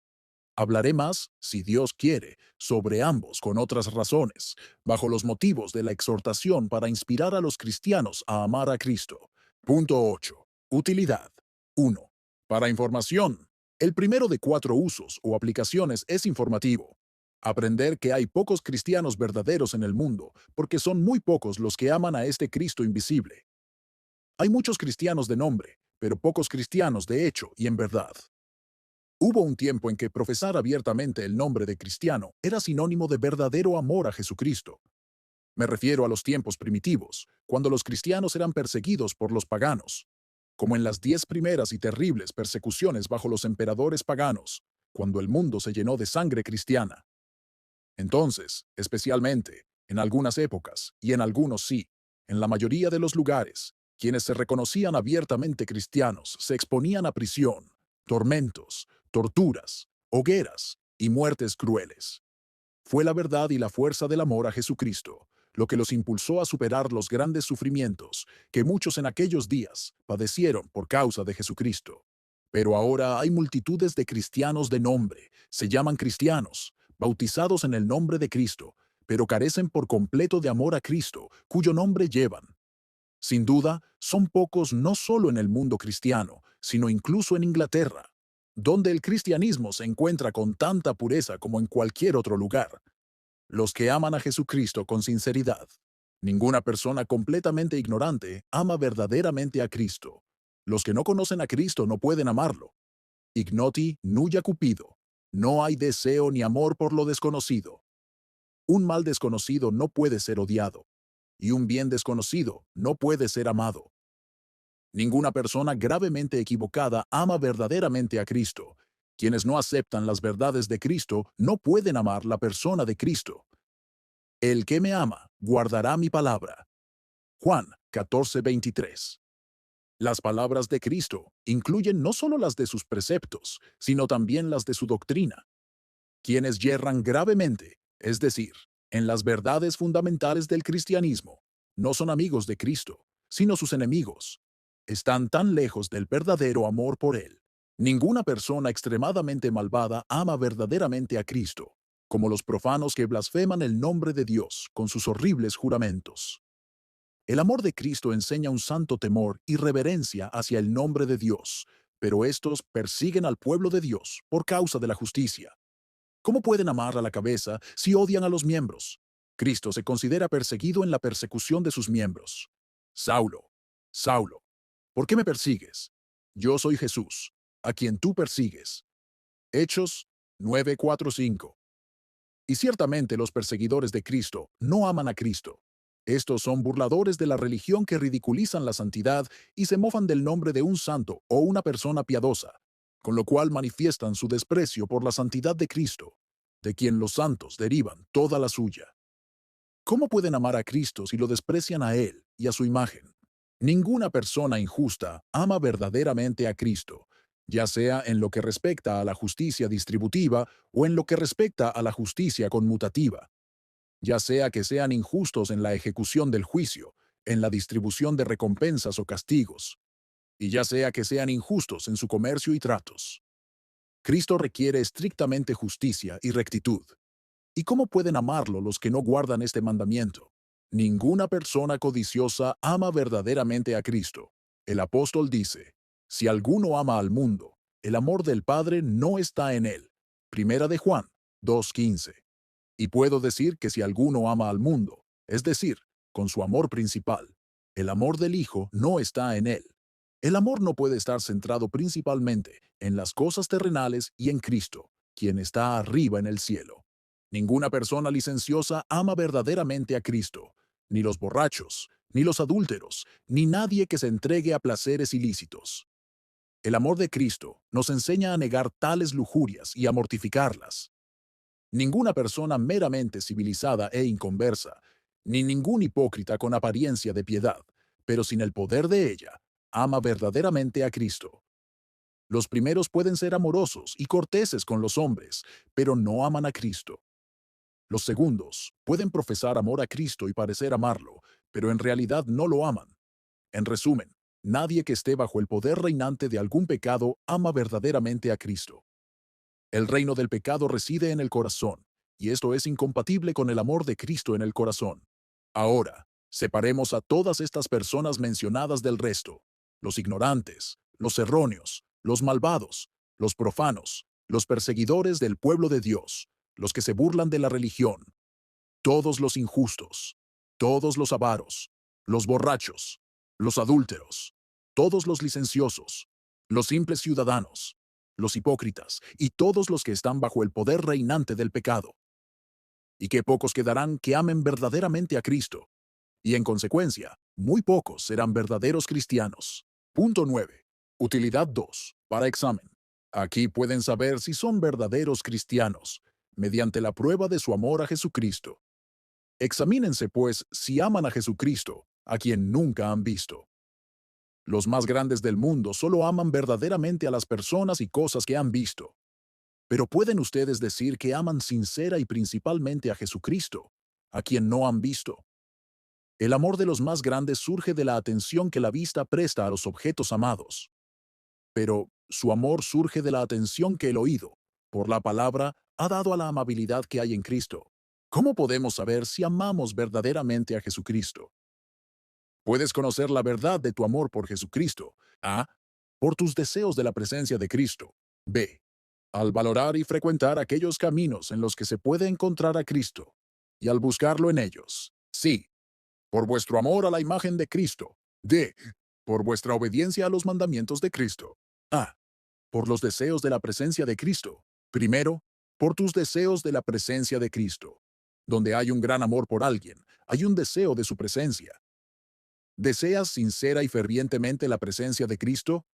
Hablaré más, si Dios quiere, sobre ambos con otras razones, bajo los motivos de la exhortación para inspirar a los cristianos a amar a Cristo. Punto 8. Utilidad. 1. Para información. El primero de 4 usos o aplicaciones es informativo. Aprender que hay pocos cristianos verdaderos en el mundo, porque son muy pocos los que aman a este Cristo invisible. Hay muchos cristianos de nombre, pero pocos cristianos de hecho y en verdad. Hubo un tiempo en que profesar abiertamente el nombre de cristiano era sinónimo de verdadero amor a Jesucristo. Me refiero a los tiempos primitivos, cuando los cristianos eran perseguidos por los paganos, como en las 10 primeras y terribles persecuciones bajo los emperadores paganos, cuando el mundo se llenó de sangre cristiana. Entonces, especialmente, en algunas épocas, y en algunos sí, en la mayoría de los lugares, quienes se reconocían abiertamente cristianos se exponían a prisión, tormentos, torturas, hogueras y muertes crueles. Fue la verdad y la fuerza del amor a Jesucristo lo que los impulsó a superar los grandes sufrimientos que muchos en aquellos días padecieron por causa de Jesucristo. Pero ahora hay multitudes de cristianos de nombre, se llaman cristianos, bautizados en el nombre de Cristo, pero carecen por completo de amor a Cristo, cuyo nombre llevan. Sin duda, son pocos no solo en el mundo cristiano, sino incluso en Inglaterra, donde el cristianismo se encuentra con tanta pureza como en cualquier otro lugar. Los que aman a Jesucristo con sinceridad. Ninguna persona completamente ignorante ama verdaderamente a Cristo. Los que no conocen a Cristo no pueden amarlo. Ignoti nulla cupido. No hay deseo ni amor por lo desconocido. Un mal desconocido no puede ser odiado, y un bien desconocido no puede ser amado. Ninguna persona gravemente equivocada ama verdaderamente a Cristo. Quienes no aceptan las verdades de Cristo no pueden amar la persona de Cristo. El que me ama, guardará mi palabra. Juan 14:23. Las palabras de Cristo incluyen no solo las de sus preceptos, sino también las de su doctrina. Quienes yerran gravemente, es decir, en las verdades fundamentales del cristianismo, no son amigos de Cristo, sino sus enemigos. Están tan lejos del verdadero amor por Él. Ninguna persona extremadamente malvada ama verdaderamente a Cristo, como los profanos que blasfeman el nombre de Dios con sus horribles juramentos. El amor de Cristo enseña un santo temor y reverencia hacia el nombre de Dios, pero estos persiguen al pueblo de Dios por causa de la justicia. ¿Cómo pueden amar a la cabeza si odian a los miembros? Cristo se considera perseguido en la persecución de sus miembros. Saulo, Saulo, ¿por qué me persigues? Yo soy Jesús, a quien tú persigues. Hechos 9:4-5. Y ciertamente los perseguidores de Cristo no aman a Cristo. Estos son burladores de la religión que ridiculizan la santidad y se mofan del nombre de un santo o una persona piadosa, con lo cual manifiestan su desprecio por la santidad de Cristo, de quien los santos derivan toda la suya. ¿Cómo pueden amar a Cristo si lo desprecian a Él y a su imagen? Ninguna persona injusta ama verdaderamente a Cristo, ya sea en lo que respecta a la justicia distributiva o en lo que respecta a la justicia conmutativa, ya sea que sean injustos en la ejecución del juicio, en la distribución de recompensas o castigos, y ya sea que sean injustos en su comercio y tratos. Cristo requiere estrictamente justicia y rectitud. ¿Y cómo pueden amarlo los que no guardan este mandamiento? Ninguna persona codiciosa ama verdaderamente a Cristo. El apóstol dice, si alguno ama al mundo, el amor del Padre no está en él. Primera de Juan 2:15. Y puedo decir que si alguno ama al mundo, es decir, con su amor principal, el amor del Hijo no está en él. El amor no puede estar centrado principalmente en las cosas terrenales y en Cristo, quien está arriba en el cielo. Ninguna persona licenciosa ama verdaderamente a Cristo, ni los borrachos, ni los adúlteros, ni nadie que se entregue a placeres ilícitos. El amor de Cristo nos enseña a negar tales lujurias y a mortificarlas. Ninguna persona meramente civilizada e inconversa, ni ningún hipócrita con apariencia de piedad, pero sin el poder de ella, ama verdaderamente a Cristo. Los primeros pueden ser amorosos y corteses con los hombres, pero no aman a Cristo. Los segundos pueden profesar amor a Cristo y parecer amarlo, pero en realidad no lo aman. En resumen, nadie que esté bajo el poder reinante de algún pecado ama verdaderamente a Cristo. El reino del pecado reside en el corazón, y esto es incompatible con el amor de Cristo en el corazón. Ahora, separemos a todas estas personas mencionadas del resto: los ignorantes, los erróneos, los malvados, los profanos, los perseguidores del pueblo de Dios, los que se burlan de la religión, todos los injustos, todos los avaros, los borrachos, los adúlteros, todos los licenciosos, los simples ciudadanos, los hipócritas y todos los que están bajo el poder reinante del pecado. Y qué pocos quedarán que amen verdaderamente a Cristo. Y en consecuencia, muy pocos serán verdaderos cristianos. Punto 9. Utilidad 2. Para examen. Aquí pueden saber si son verdaderos cristianos, mediante la prueba de su amor a Jesucristo. Examínense, pues, si aman a Jesucristo, a quien nunca han visto. Los más grandes del mundo solo aman verdaderamente a las personas y cosas que han visto. Pero ¿pueden ustedes decir que aman sincera y principalmente a Jesucristo, a quien no han visto? El amor de los más grandes surge de la atención que la vista presta a los objetos amados. Pero su amor surge de la atención que el oído, por la palabra, ha dado a la amabilidad que hay en Cristo. ¿Cómo podemos saber si amamos verdaderamente a Jesucristo? Puedes conocer la verdad de tu amor por Jesucristo. A. Por tus deseos de la presencia de Cristo. B. Al valorar y frecuentar aquellos caminos en los que se puede encontrar a Cristo, y al buscarlo en ellos. C. Por vuestro amor a la imagen de Cristo. D. Por vuestra obediencia a los mandamientos de Cristo. A. Por los deseos de la presencia de Cristo. Primero, por tus deseos de la presencia de Cristo. Donde hay un gran amor por alguien, hay un deseo de su presencia. ¿Deseas sincera y fervientemente la presencia de Cristo?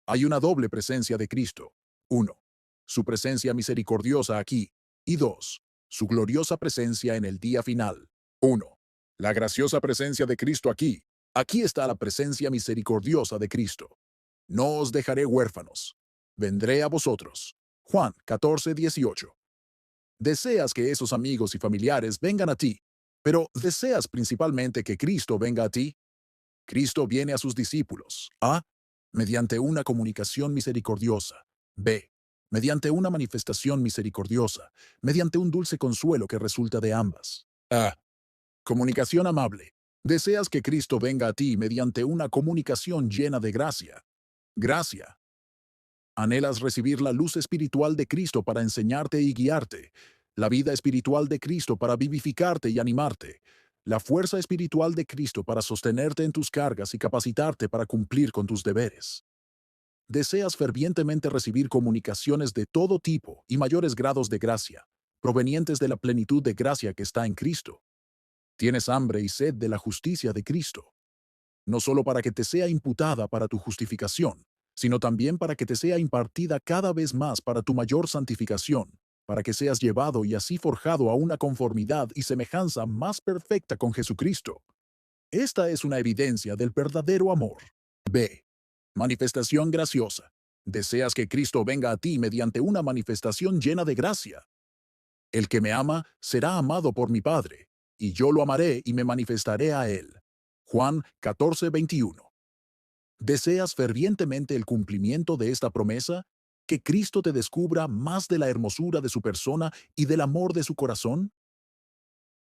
Hay una doble presencia de Cristo. 1. Su presencia misericordiosa aquí. Y 2. Su gloriosa presencia en el día final. 1. La graciosa presencia de Cristo aquí. Aquí está la presencia misericordiosa de Cristo. No os dejaré huérfanos. Vendré a vosotros. Juan 14:18. Deseas que esos amigos y familiares vengan a ti, pero ¿deseas principalmente que Cristo venga a ti? Cristo viene a sus discípulos. A. Mediante una comunicación misericordiosa. B. Mediante una manifestación misericordiosa, mediante un dulce consuelo que resulta de ambas. A. Comunicación amable. Deseas que Cristo venga a ti mediante una comunicación llena de gracia. Gracia. Anhelas recibir la luz espiritual de Cristo para enseñarte y guiarte, la vida espiritual de Cristo para vivificarte y animarte, la fuerza espiritual de Cristo para sostenerte en tus cargas y capacitarte para cumplir con tus deberes. Deseas fervientemente recibir comunicaciones de todo tipo y mayores grados de gracia, provenientes de la plenitud de gracia que está en Cristo. Tienes hambre y sed de la justicia de Cristo, no solo para que te sea imputada para tu justificación, sino también para que te sea impartida cada vez más para tu mayor santificación, para que seas llevado y así forjado a una conformidad y semejanza más perfecta con Jesucristo. Esta es una evidencia del verdadero amor. B. Manifestación graciosa. Deseas que Cristo venga a ti mediante una manifestación llena de gracia. El que me ama será amado por mi Padre, y yo lo amaré y me manifestaré a él. Juan 14:21. ¿Deseas fervientemente el cumplimiento de esta promesa? ¿Que Cristo te descubra más de la hermosura de su persona y del amor de su corazón?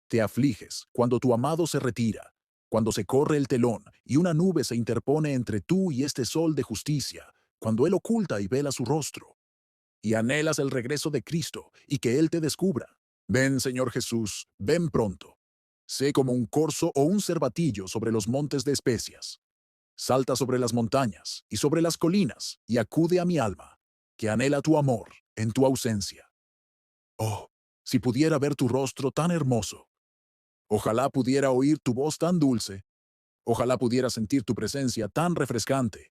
Te afliges cuando tu amado se retira, cuando se corre el telón y una nube se interpone entre tú y este sol de justicia, cuando Él oculta y vela su rostro. Y anhelas el regreso de Cristo y que Él te descubra. Ven, Señor Jesús, ven pronto. Sé como un corzo o un cervatillo sobre los montes de especias. Salta sobre las montañas y sobre las colinas y acude a mi alma, que anhela tu amor en tu ausencia. Oh, si pudiera ver tu rostro tan hermoso. Ojalá pudiera oír tu voz tan dulce. Ojalá pudiera sentir tu presencia tan refrescante.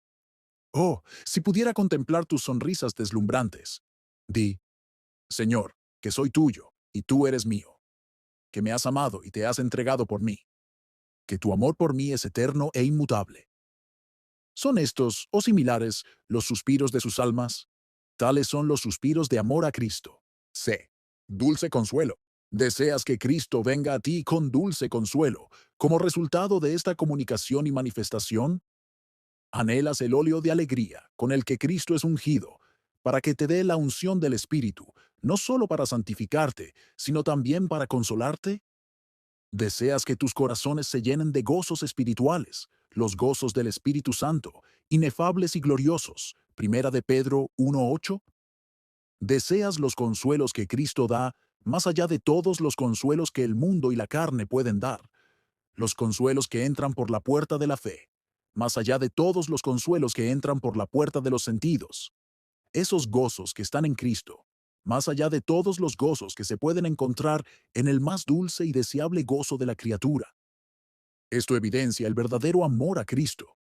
Oh, si pudiera contemplar tus sonrisas deslumbrantes. Di, Señor, que soy tuyo y tú eres mío, que me has amado y te has entregado por mí, que tu amor por mí es eterno e inmutable. ¿Son estos, o similares, los suspiros de sus almas? Tales son los suspiros de amor a Cristo. C. Dulce consuelo. Deseas que Cristo venga a ti con dulce consuelo, como resultado de esta comunicación y manifestación. Anhelas el óleo de alegría con el que Cristo es ungido, para que te dé la unción del Espíritu, no solo para santificarte, sino también para consolarte. Deseas que tus corazones se llenen de gozos espirituales, los gozos del Espíritu Santo, inefables y gloriosos. Primera de Pedro 1:8. Deseas los consuelos que Cristo da, más allá de todos los consuelos que el mundo y la carne pueden dar, los consuelos que entran por la puerta de la fe, más allá de todos los consuelos que entran por la puerta de los sentidos, esos gozos que están en Cristo, más allá de todos los gozos que se pueden encontrar en el más dulce y deseable gozo de la criatura. Esto evidencia el verdadero amor a Cristo.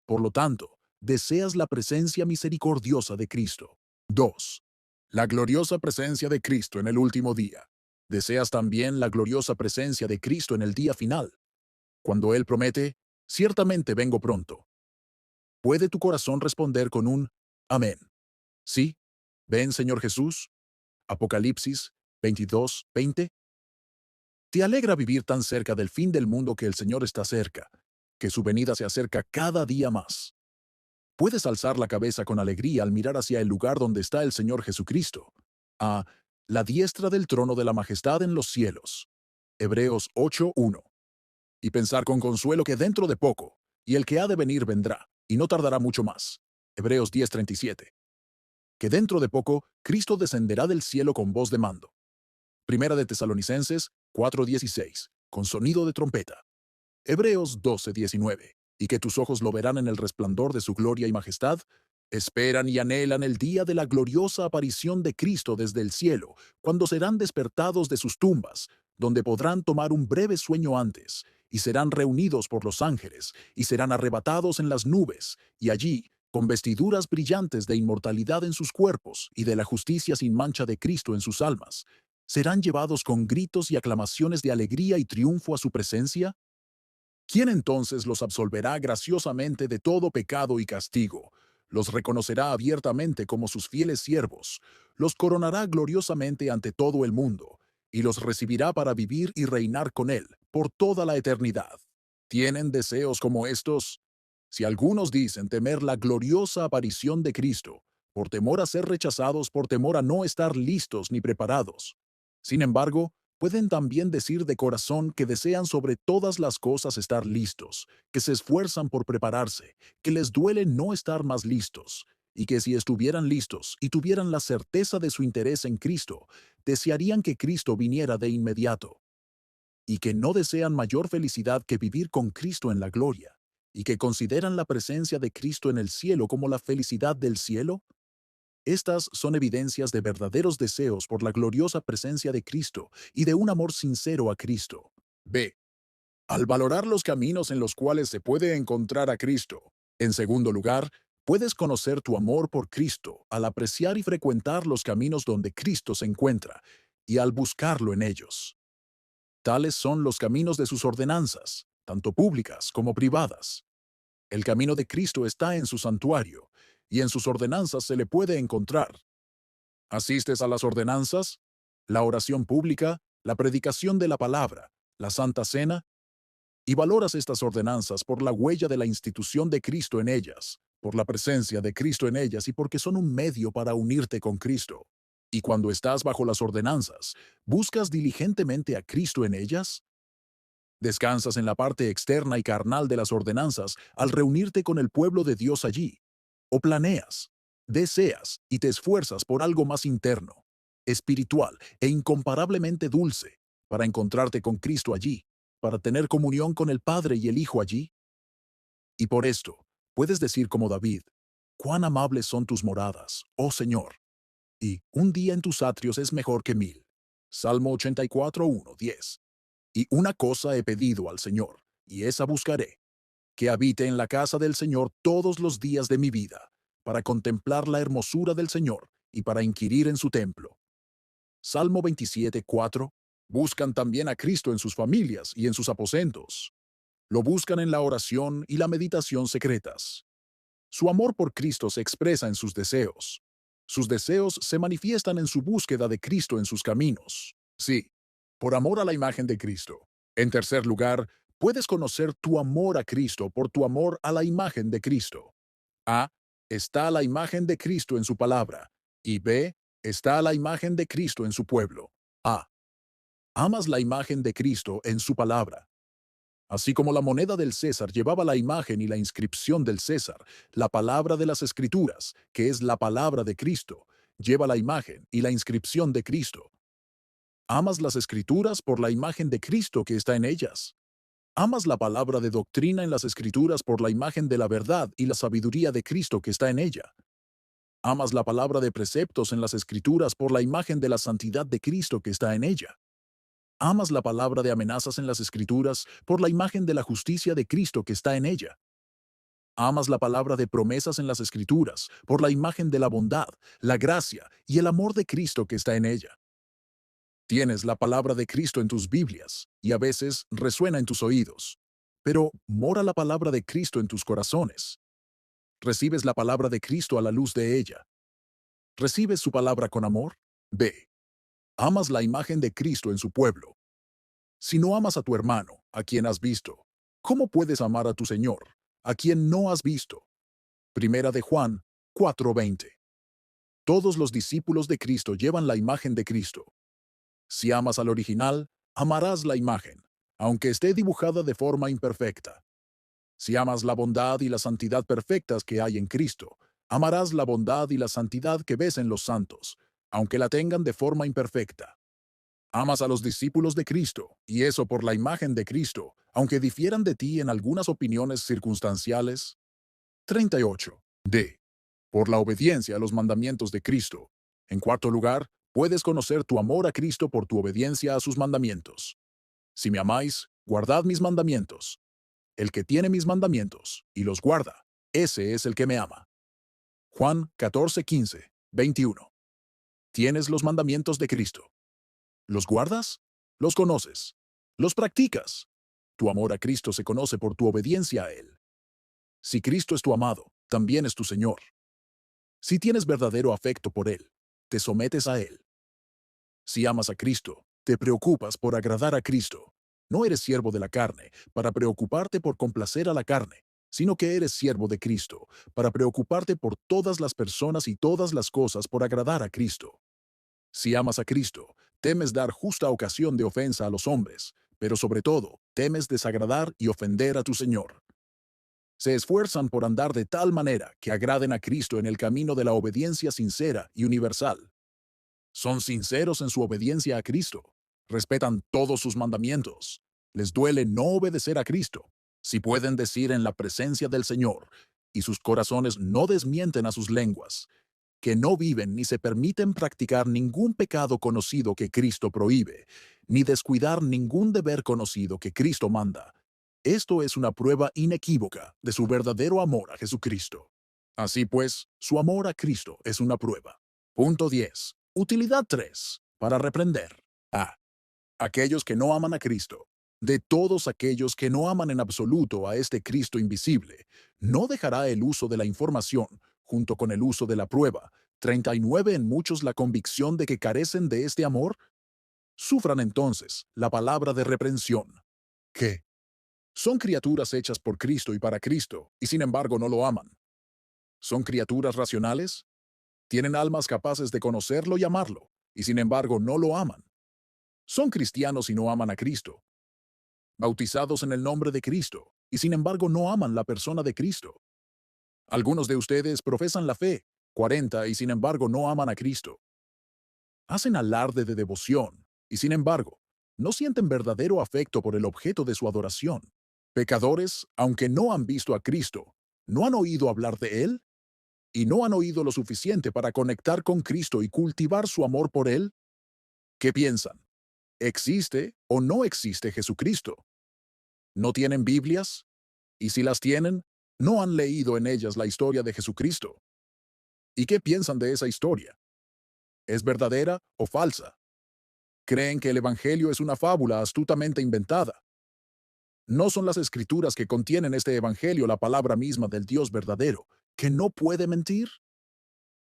Por lo tanto, deseas la presencia misericordiosa de Cristo. 2. La gloriosa presencia de Cristo en el último día. Deseas también la gloriosa presencia de Cristo en el día final, cuando Él promete, ciertamente vengo pronto. ¿Puede tu corazón responder con un amén? Sí, ven, Señor Jesús. Apocalipsis 22:20. ¿Te alegra vivir tan cerca del fin del mundo que el Señor está cerca, que su venida se acerca cada día más? Puedes alzar la cabeza con alegría al mirar hacia el lugar donde está el Señor Jesucristo, a la diestra del trono de la majestad en los cielos. Hebreos 8:1. Y pensar con consuelo que dentro de poco, y el que ha de venir vendrá, y no tardará mucho más. Hebreos 10:37. Que dentro de poco Cristo descenderá del cielo con voz de mando. Primera de Tesalonicenses 4:16, con sonido de trompeta. Hebreos 12:19. Y que tus ojos lo verán en el resplandor de su gloria y majestad. Esperan y anhelan el día de la gloriosa aparición de Cristo desde el cielo, cuando serán despertados de sus tumbas, donde podrán tomar un breve sueño antes, y serán reunidos por los ángeles, y serán arrebatados en las nubes, y allí, con vestiduras brillantes de inmortalidad en sus cuerpos y de la justicia sin mancha de Cristo en sus almas, serán llevados con gritos y aclamaciones de alegría y triunfo a su presencia. ¿Quién entonces los absolverá graciosamente de todo pecado y castigo? Los reconocerá abiertamente como sus fieles siervos, los coronará gloriosamente ante todo el mundo, y los recibirá para vivir y reinar con él por toda la eternidad. ¿Tienen deseos como estos? Si algunos dicen temer la gloriosa aparición de Cristo, por temor a ser rechazados, por temor a no estar listos ni preparados. Sin embargo, pueden también decir de corazón que desean sobre todas las cosas estar listos, que se esfuerzan por prepararse, que les duele no estar más listos, y que si estuvieran listos y tuvieran la certeza de su interés en Cristo, desearían que Cristo viniera de inmediato, y que no desean mayor felicidad que vivir con Cristo en la gloria, y que consideran la presencia de Cristo en el cielo como la felicidad del cielo. Estas son evidencias de verdaderos deseos por la gloriosa presencia de Cristo y de un amor sincero a Cristo. B. Al valorar los caminos en los cuales se puede encontrar a Cristo. En segundo lugar, puedes conocer tu amor por Cristo al apreciar y frecuentar los caminos donde Cristo se encuentra y al buscarlo en ellos. Tales son los caminos de sus ordenanzas, tanto públicas como privadas. El camino de Cristo está en su santuario, y en sus ordenanzas se le puede encontrar. ¿Asistes a las ordenanzas? La oración pública, la predicación de la palabra, la Santa Cena, y valoras estas ordenanzas por la huella de la institución de Cristo en ellas, por la presencia de Cristo en ellas y porque son un medio para unirte con Cristo. Y cuando estás bajo las ordenanzas, ¿buscas diligentemente a Cristo en ellas? ¿Descansas en la parte externa y carnal de las ordenanzas al reunirte con el pueblo de Dios allí? ¿O planeas, deseas y te esfuerzas por algo más interno, espiritual e incomparablemente dulce para encontrarte con Cristo allí, para tener comunión con el Padre y el Hijo allí? Y por esto, puedes decir como David, cuán amables son tus moradas, oh Señor, y un día en tus atrios es mejor que mil. Salmo 84, 1, 10. Y una cosa he pedido al Señor, y esa buscaré, que habite en la casa del Señor todos los días de mi vida, para contemplar la hermosura del Señor y para inquirir en su templo. Salmo 27, 4. Buscan también a Cristo en sus familias y en sus aposentos. Lo buscan en la oración y la meditación secretas. Su amor por Cristo se expresa en sus deseos. Sus deseos se manifiestan en su búsqueda de Cristo en sus caminos. Sí, por amor a la imagen de Cristo. En tercer lugar, puedes conocer tu amor a Cristo por tu amor a la imagen de Cristo. A. Está la imagen de Cristo en su palabra. Y B. Está la imagen de Cristo en su pueblo. A. Amas la imagen de Cristo en su palabra. Así como la moneda del César llevaba la imagen y la inscripción del César, la palabra de las Escrituras, que es la palabra de Cristo, lleva la imagen y la inscripción de Cristo. Amas las Escrituras por la imagen de Cristo que está en ellas. Amas la palabra de doctrina en las Escrituras por la imagen de la verdad y la sabiduría de Cristo que está en ella. Amas la palabra de preceptos en las Escrituras por la imagen de la santidad de Cristo que está en ella. Amas la palabra de amenazas en las Escrituras por la imagen de la justicia de Cristo que está en ella. Amas la palabra de promesas en las Escrituras por la imagen de la bondad, la gracia y el amor de Cristo que está en ella. Tienes la palabra de Cristo en tus Biblias y a veces resuena en tus oídos. Pero mora la palabra de Cristo en tus corazones. ¿Recibes la palabra de Cristo a la luz de ella? ¿Recibes su palabra con amor? B. Amas la imagen de Cristo en su pueblo. Si no amas a tu hermano, a quien has visto, ¿cómo puedes amar a tu Señor, a quien no has visto? Primera de Juan 4:20. Todos los discípulos de Cristo llevan la imagen de Cristo. Si amas al original, amarás la imagen, aunque esté dibujada de forma imperfecta. Si amas la bondad y la santidad perfectas que hay en Cristo, amarás la bondad y la santidad que ves en los santos, aunque la tengan de forma imperfecta. Amas a los discípulos de Cristo, y eso por la imagen de Cristo, aunque difieran de ti en algunas opiniones circunstanciales. 38. D. Por la obediencia a los mandamientos de Cristo. En cuarto lugar, puedes conocer tu amor a Cristo por tu obediencia a sus mandamientos. Si me amáis, guardad mis mandamientos. El que tiene mis mandamientos y los guarda, ese es el que me ama. Juan 14:15, 21. Tienes los mandamientos de Cristo. ¿Los guardas? ¿Los conoces? ¿Los practicas? Tu amor a Cristo se conoce por tu obediencia a Él. Si Cristo es tu amado, también es tu Señor. Si tienes verdadero afecto por Él, te sometes a Él. Si amas a Cristo, te preocupas por agradar a Cristo. No eres siervo de la carne para preocuparte por complacer a la carne, sino que eres siervo de Cristo para preocuparte por todas las personas y todas las cosas por agradar a Cristo. Si amas a Cristo, temes dar justa ocasión de ofensa a los hombres, pero sobre todo, temes desagradar y ofender a tu Señor. Se esfuerzan por andar de tal manera que agraden a Cristo en el camino de la obediencia sincera y universal. Son sinceros en su obediencia a Cristo. Respetan todos sus mandamientos. Les duele no obedecer a Cristo. Si pueden decir en la presencia del Señor, y sus corazones no desmienten a sus lenguas, que no viven ni se permiten practicar ningún pecado conocido que Cristo prohíbe, ni descuidar ningún deber conocido que Cristo manda, Esto es una prueba inequívoca de su verdadero amor a Jesucristo. Así pues, su amor a Cristo es una prueba. Punto 10. Utilidad 3. Para reprender. A. Aquellos que no aman a Cristo. De todos aquellos que no aman en absoluto a este Cristo invisible, no dejará el uso de la información, junto con el uso de la prueba, 39 en muchos la convicción de que carecen de este amor, sufran entonces la palabra de reprensión. ¿Qué? Son criaturas hechas por Cristo y para Cristo, y sin embargo no lo aman. ¿Son criaturas racionales? Tienen almas capaces de conocerlo y amarlo, y sin embargo no lo aman. Son cristianos y no aman a Cristo, bautizados en el nombre de Cristo, y sin embargo no aman la persona de Cristo. Algunos de ustedes profesan la fe, 40, y sin embargo no aman a Cristo. Hacen alarde de devoción, y sin embargo, no sienten verdadero afecto por el objeto de su adoración. Pecadores, aunque no han visto a Cristo, ¿no han oído hablar de Él? ¿Y no han oído lo suficiente para conectar con Cristo y cultivar su amor por Él? ¿Qué piensan? ¿Existe o no existe Jesucristo? ¿No tienen Biblias? Y si las tienen, no han leído en ellas la historia de Jesucristo. ¿Y qué piensan de esa historia? ¿Es verdadera o falsa? ¿Creen que el Evangelio es una fábula astutamente inventada? ¿No son las escrituras que contienen este Evangelio la palabra misma del Dios verdadero, que no puede mentir?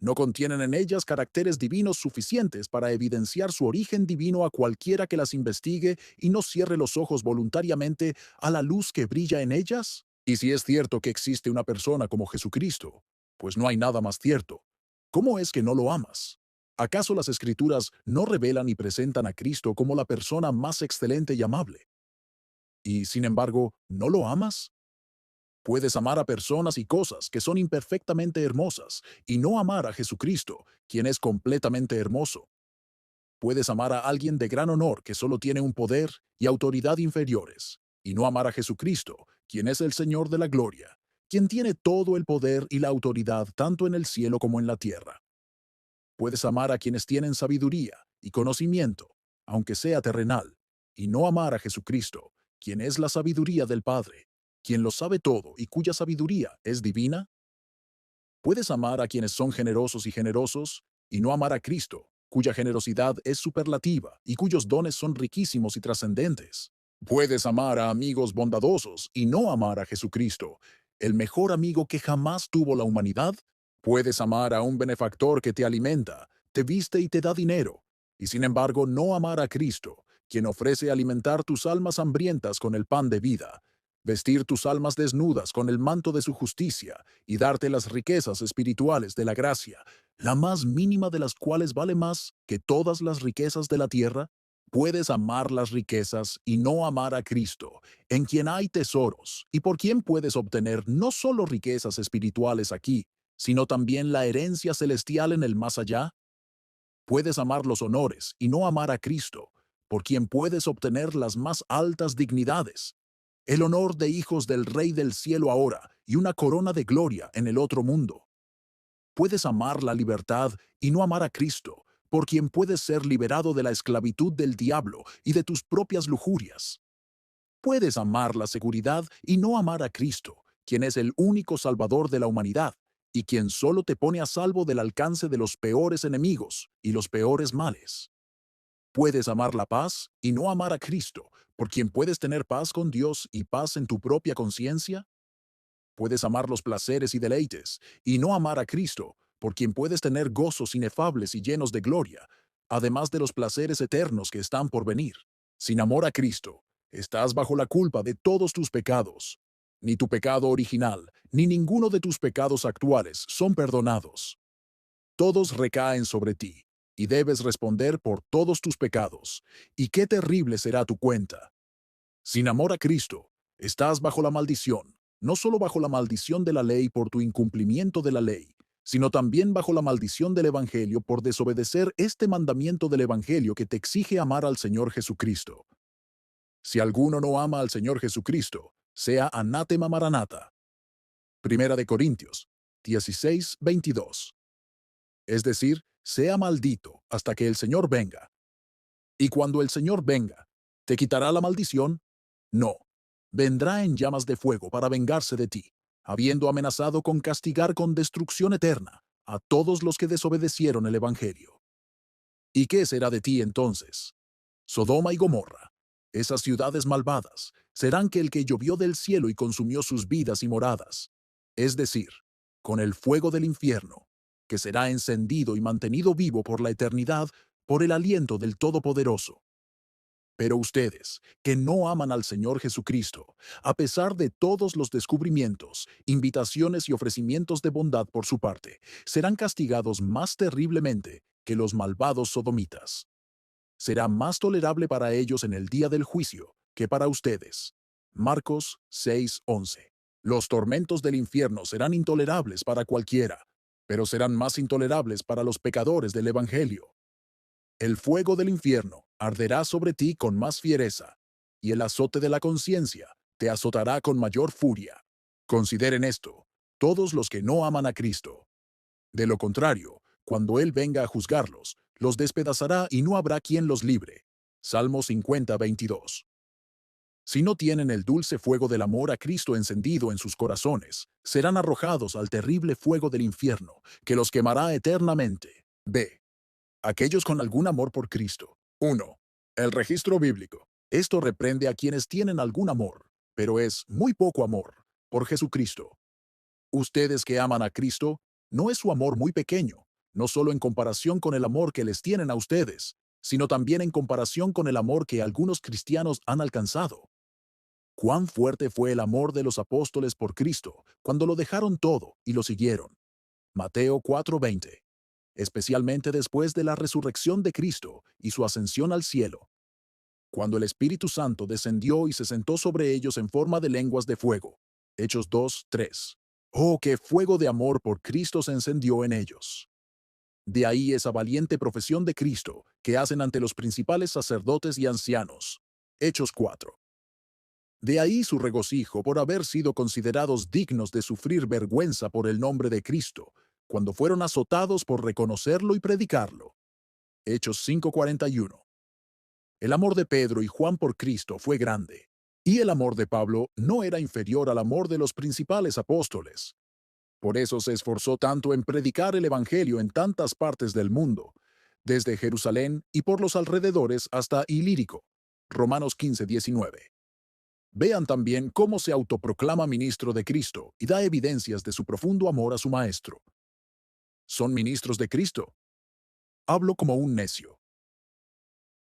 ¿No contienen en ellas caracteres divinos suficientes para evidenciar su origen divino a cualquiera que las investigue y no cierre los ojos voluntariamente a la luz que brilla en ellas? Y si es cierto que existe una persona como Jesucristo, pues no hay nada más cierto. ¿Cómo es que no lo amas? ¿Acaso las Escrituras no revelan y presentan a Cristo como la persona más excelente y amable? Y, sin embargo, ¿no lo amas? Puedes amar a personas y cosas que son imperfectamente hermosas y no amar a Jesucristo, quien es completamente hermoso. Puedes amar a alguien de gran honor que solo tiene un poder y autoridad inferiores, y no amar a Jesucristo, quien es el Señor de la gloria, quien tiene todo el poder y la autoridad tanto en el cielo como en la tierra. Puedes amar a quienes tienen sabiduría y conocimiento, aunque sea terrenal, y no amar a Jesucristo, quien es la sabiduría del Padre, quien lo sabe todo y cuya sabiduría es divina. Puedes amar a quienes son generosos y generosos, y no amar a Cristo, cuya generosidad es superlativa y cuyos dones son riquísimos y trascendentes. Puedes amar a amigos bondadosos y no amar a Jesucristo, el mejor amigo que jamás tuvo la humanidad. Puedes amar a un benefactor que te alimenta, te viste y te da dinero, y sin embargo no amar a Cristo, quien ofrece alimentar tus almas hambrientas con el pan de vida, vestir tus almas desnudas con el manto de su justicia y darte las riquezas espirituales de la gracia, la más mínima de las cuales vale más que todas las riquezas de la tierra. Puedes amar las riquezas y no amar a Cristo, en quien hay tesoros y por quien puedes obtener no solo riquezas espirituales aquí, sino también la herencia celestial en el más allá. Puedes amar los honores y no amar a Cristo, por quien puedes obtener las más altas dignidades, el honor de hijos del Rey del cielo ahora y una corona de gloria en el otro mundo. Puedes amar la libertad y no amar a Cristo, por quien puedes ser liberado de la esclavitud del diablo y de tus propias lujurias. Puedes amar la seguridad y no amar a Cristo, quien es el único Salvador de la humanidad y quien solo te pone a salvo del alcance de los peores enemigos y los peores males. Puedes amar la paz y no amar a Cristo, por quien puedes tener paz con Dios y paz en tu propia conciencia. Puedes amar los placeres y deleites y no amar a Cristo, por quien puedes tener gozos inefables y llenos de gloria, además de los placeres eternos que están por venir. Sin amor a Cristo, estás bajo la culpa de todos tus pecados. Ni tu pecado original, ni ninguno de tus pecados actuales son perdonados. Todos recaen sobre ti, y debes responder por todos tus pecados, y qué terrible será tu cuenta. Sin amor a Cristo, estás bajo la maldición, no solo bajo la maldición de la ley por tu incumplimiento de la ley, sino también bajo la maldición del Evangelio por desobedecer este mandamiento del Evangelio que te exige amar al Señor Jesucristo. Si alguno no ama al Señor Jesucristo, sea anátema maranata. Primera de Corintios 16:22. Es decir, sea maldito hasta que el Señor venga. Y cuando el Señor venga, ¿te quitará la maldición? No. vendrá en llamas de fuego para vengarse de ti, habiendo amenazado con castigar con destrucción eterna a todos los que desobedecieron el Evangelio. ¿Y qué será de ti entonces? Sodoma y Gomorra, esas ciudades malvadas, serán que el que llovió del cielo y consumió sus vidas y moradas, es decir, con el fuego del infierno, que será encendido y mantenido vivo por la eternidad por el aliento del Todopoderoso. Pero ustedes, que no aman al Señor Jesucristo, a pesar de todos los descubrimientos, invitaciones y ofrecimientos de bondad por su parte, serán castigados más terriblemente que los malvados sodomitas. Será más tolerable para ellos en el día del juicio que para ustedes. Marcos 6:11. Los tormentos del infierno serán intolerables para cualquiera, pero serán más intolerables para los pecadores del Evangelio. El fuego del infierno arderá sobre ti con más fiereza, y el azote de la conciencia te azotará con mayor furia. Consideren esto, todos los que no aman a Cristo. De lo contrario, cuando Él venga a juzgarlos, los despedazará y no habrá quien los libre. Salmo 50:22. Si no tienen el dulce fuego del amor a Cristo encendido en sus corazones, serán arrojados al terrible fuego del infierno, que los quemará eternamente. B. Aquellos con algún amor por Cristo. 1. El registro bíblico. Esto reprende a quienes tienen algún amor, pero es muy poco amor, por Jesucristo. Ustedes que aman a Cristo, no es su amor muy pequeño, no solo en comparación con el amor que les tienen a ustedes, sino también en comparación con el amor que algunos cristianos han alcanzado. Cuán fuerte fue el amor de los apóstoles por Cristo cuando lo dejaron todo y lo siguieron. Mateo 4:20. Especialmente después de la resurrección de Cristo y su ascensión al cielo, cuando el Espíritu Santo descendió y se sentó sobre ellos en forma de lenguas de fuego. Hechos 2:3. Oh, qué fuego de amor por Cristo se encendió en ellos. De ahí esa valiente profesión de Cristo que hacen ante los principales sacerdotes y ancianos. Hechos 4. De ahí su regocijo por haber sido considerados dignos de sufrir vergüenza por el nombre de Cristo, cuando fueron azotados por reconocerlo y predicarlo. Hechos 5:41. El amor de Pedro y Juan por Cristo fue grande, y el amor de Pablo no era inferior al amor de los principales apóstoles. Por eso se esforzó tanto en predicar el Evangelio en tantas partes del mundo, desde Jerusalén y por los alrededores hasta Ilírico. Romanos 15:19. Vean también cómo se autoproclama ministro de Cristo y da evidencias de su profundo amor a su Maestro. ¿Son ministros de Cristo? Hablo como un necio.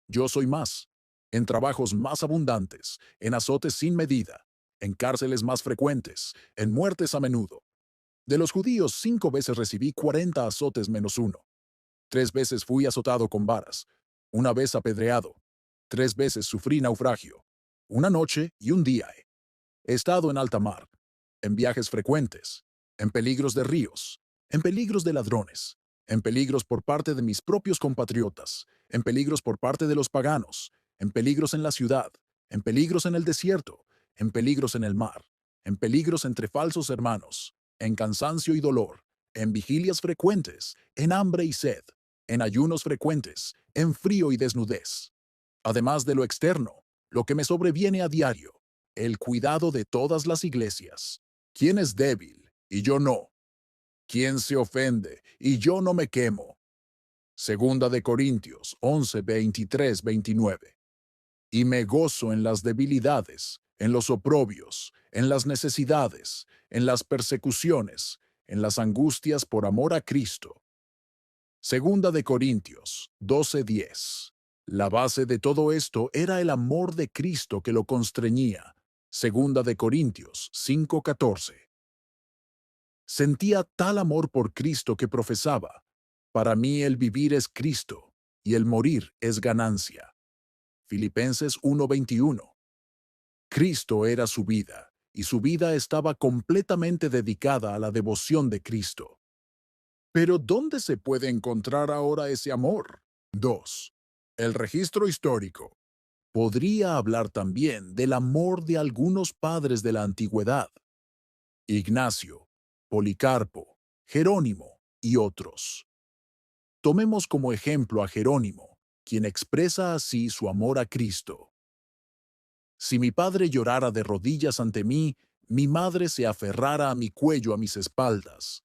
Yo soy más, en trabajos más abundantes, en azotes sin medida, en cárceles más frecuentes, en muertes a menudo. De los judíos 5 veces recibí 40 azotes menos uno. 3 veces fui azotado con varas, una vez apedreado, 3 veces sufrí naufragio, una noche y un día. He estado en alta mar, en viajes frecuentes, en peligros de ríos, en peligros de ladrones, en peligros por parte de mis propios compatriotas, en peligros por parte de los paganos, en peligros en la ciudad, en peligros en el desierto, en peligros en el mar, en peligros entre falsos hermanos, en cansancio y dolor, en vigilias frecuentes, en hambre y sed, en ayunos frecuentes, en frío y desnudez. Además de lo externo, lo que me sobreviene a diario, el cuidado de todas las iglesias. ¿Quién es débil y yo no? ¿Quién se ofende y yo no me quemo? Segunda de Corintios 11, 23, 29. Y me gozo en las debilidades, en los oprobios, en las necesidades, en las persecuciones, en las angustias por amor a Cristo. Segunda de Corintios 12:10. La base de todo esto era el amor de Cristo que lo constreñía. Segunda de Corintios 5:14. Sentía tal amor por Cristo que profesaba: para mí el vivir es Cristo y el morir es ganancia. Filipenses 1:21. Cristo era su vida, y su vida estaba completamente dedicada a la devoción de Cristo. Pero ¿dónde se puede encontrar ahora ese amor? 2. El registro histórico. Podría hablar también del amor de algunos padres de la antigüedad: Ignacio, Policarpo, Jerónimo y otros. Tomemos como ejemplo a Jerónimo, quien expresa así su amor a Cristo. Si mi padre llorara de rodillas ante mí, mi madre se aferrara a mi cuello, a mis espaldas.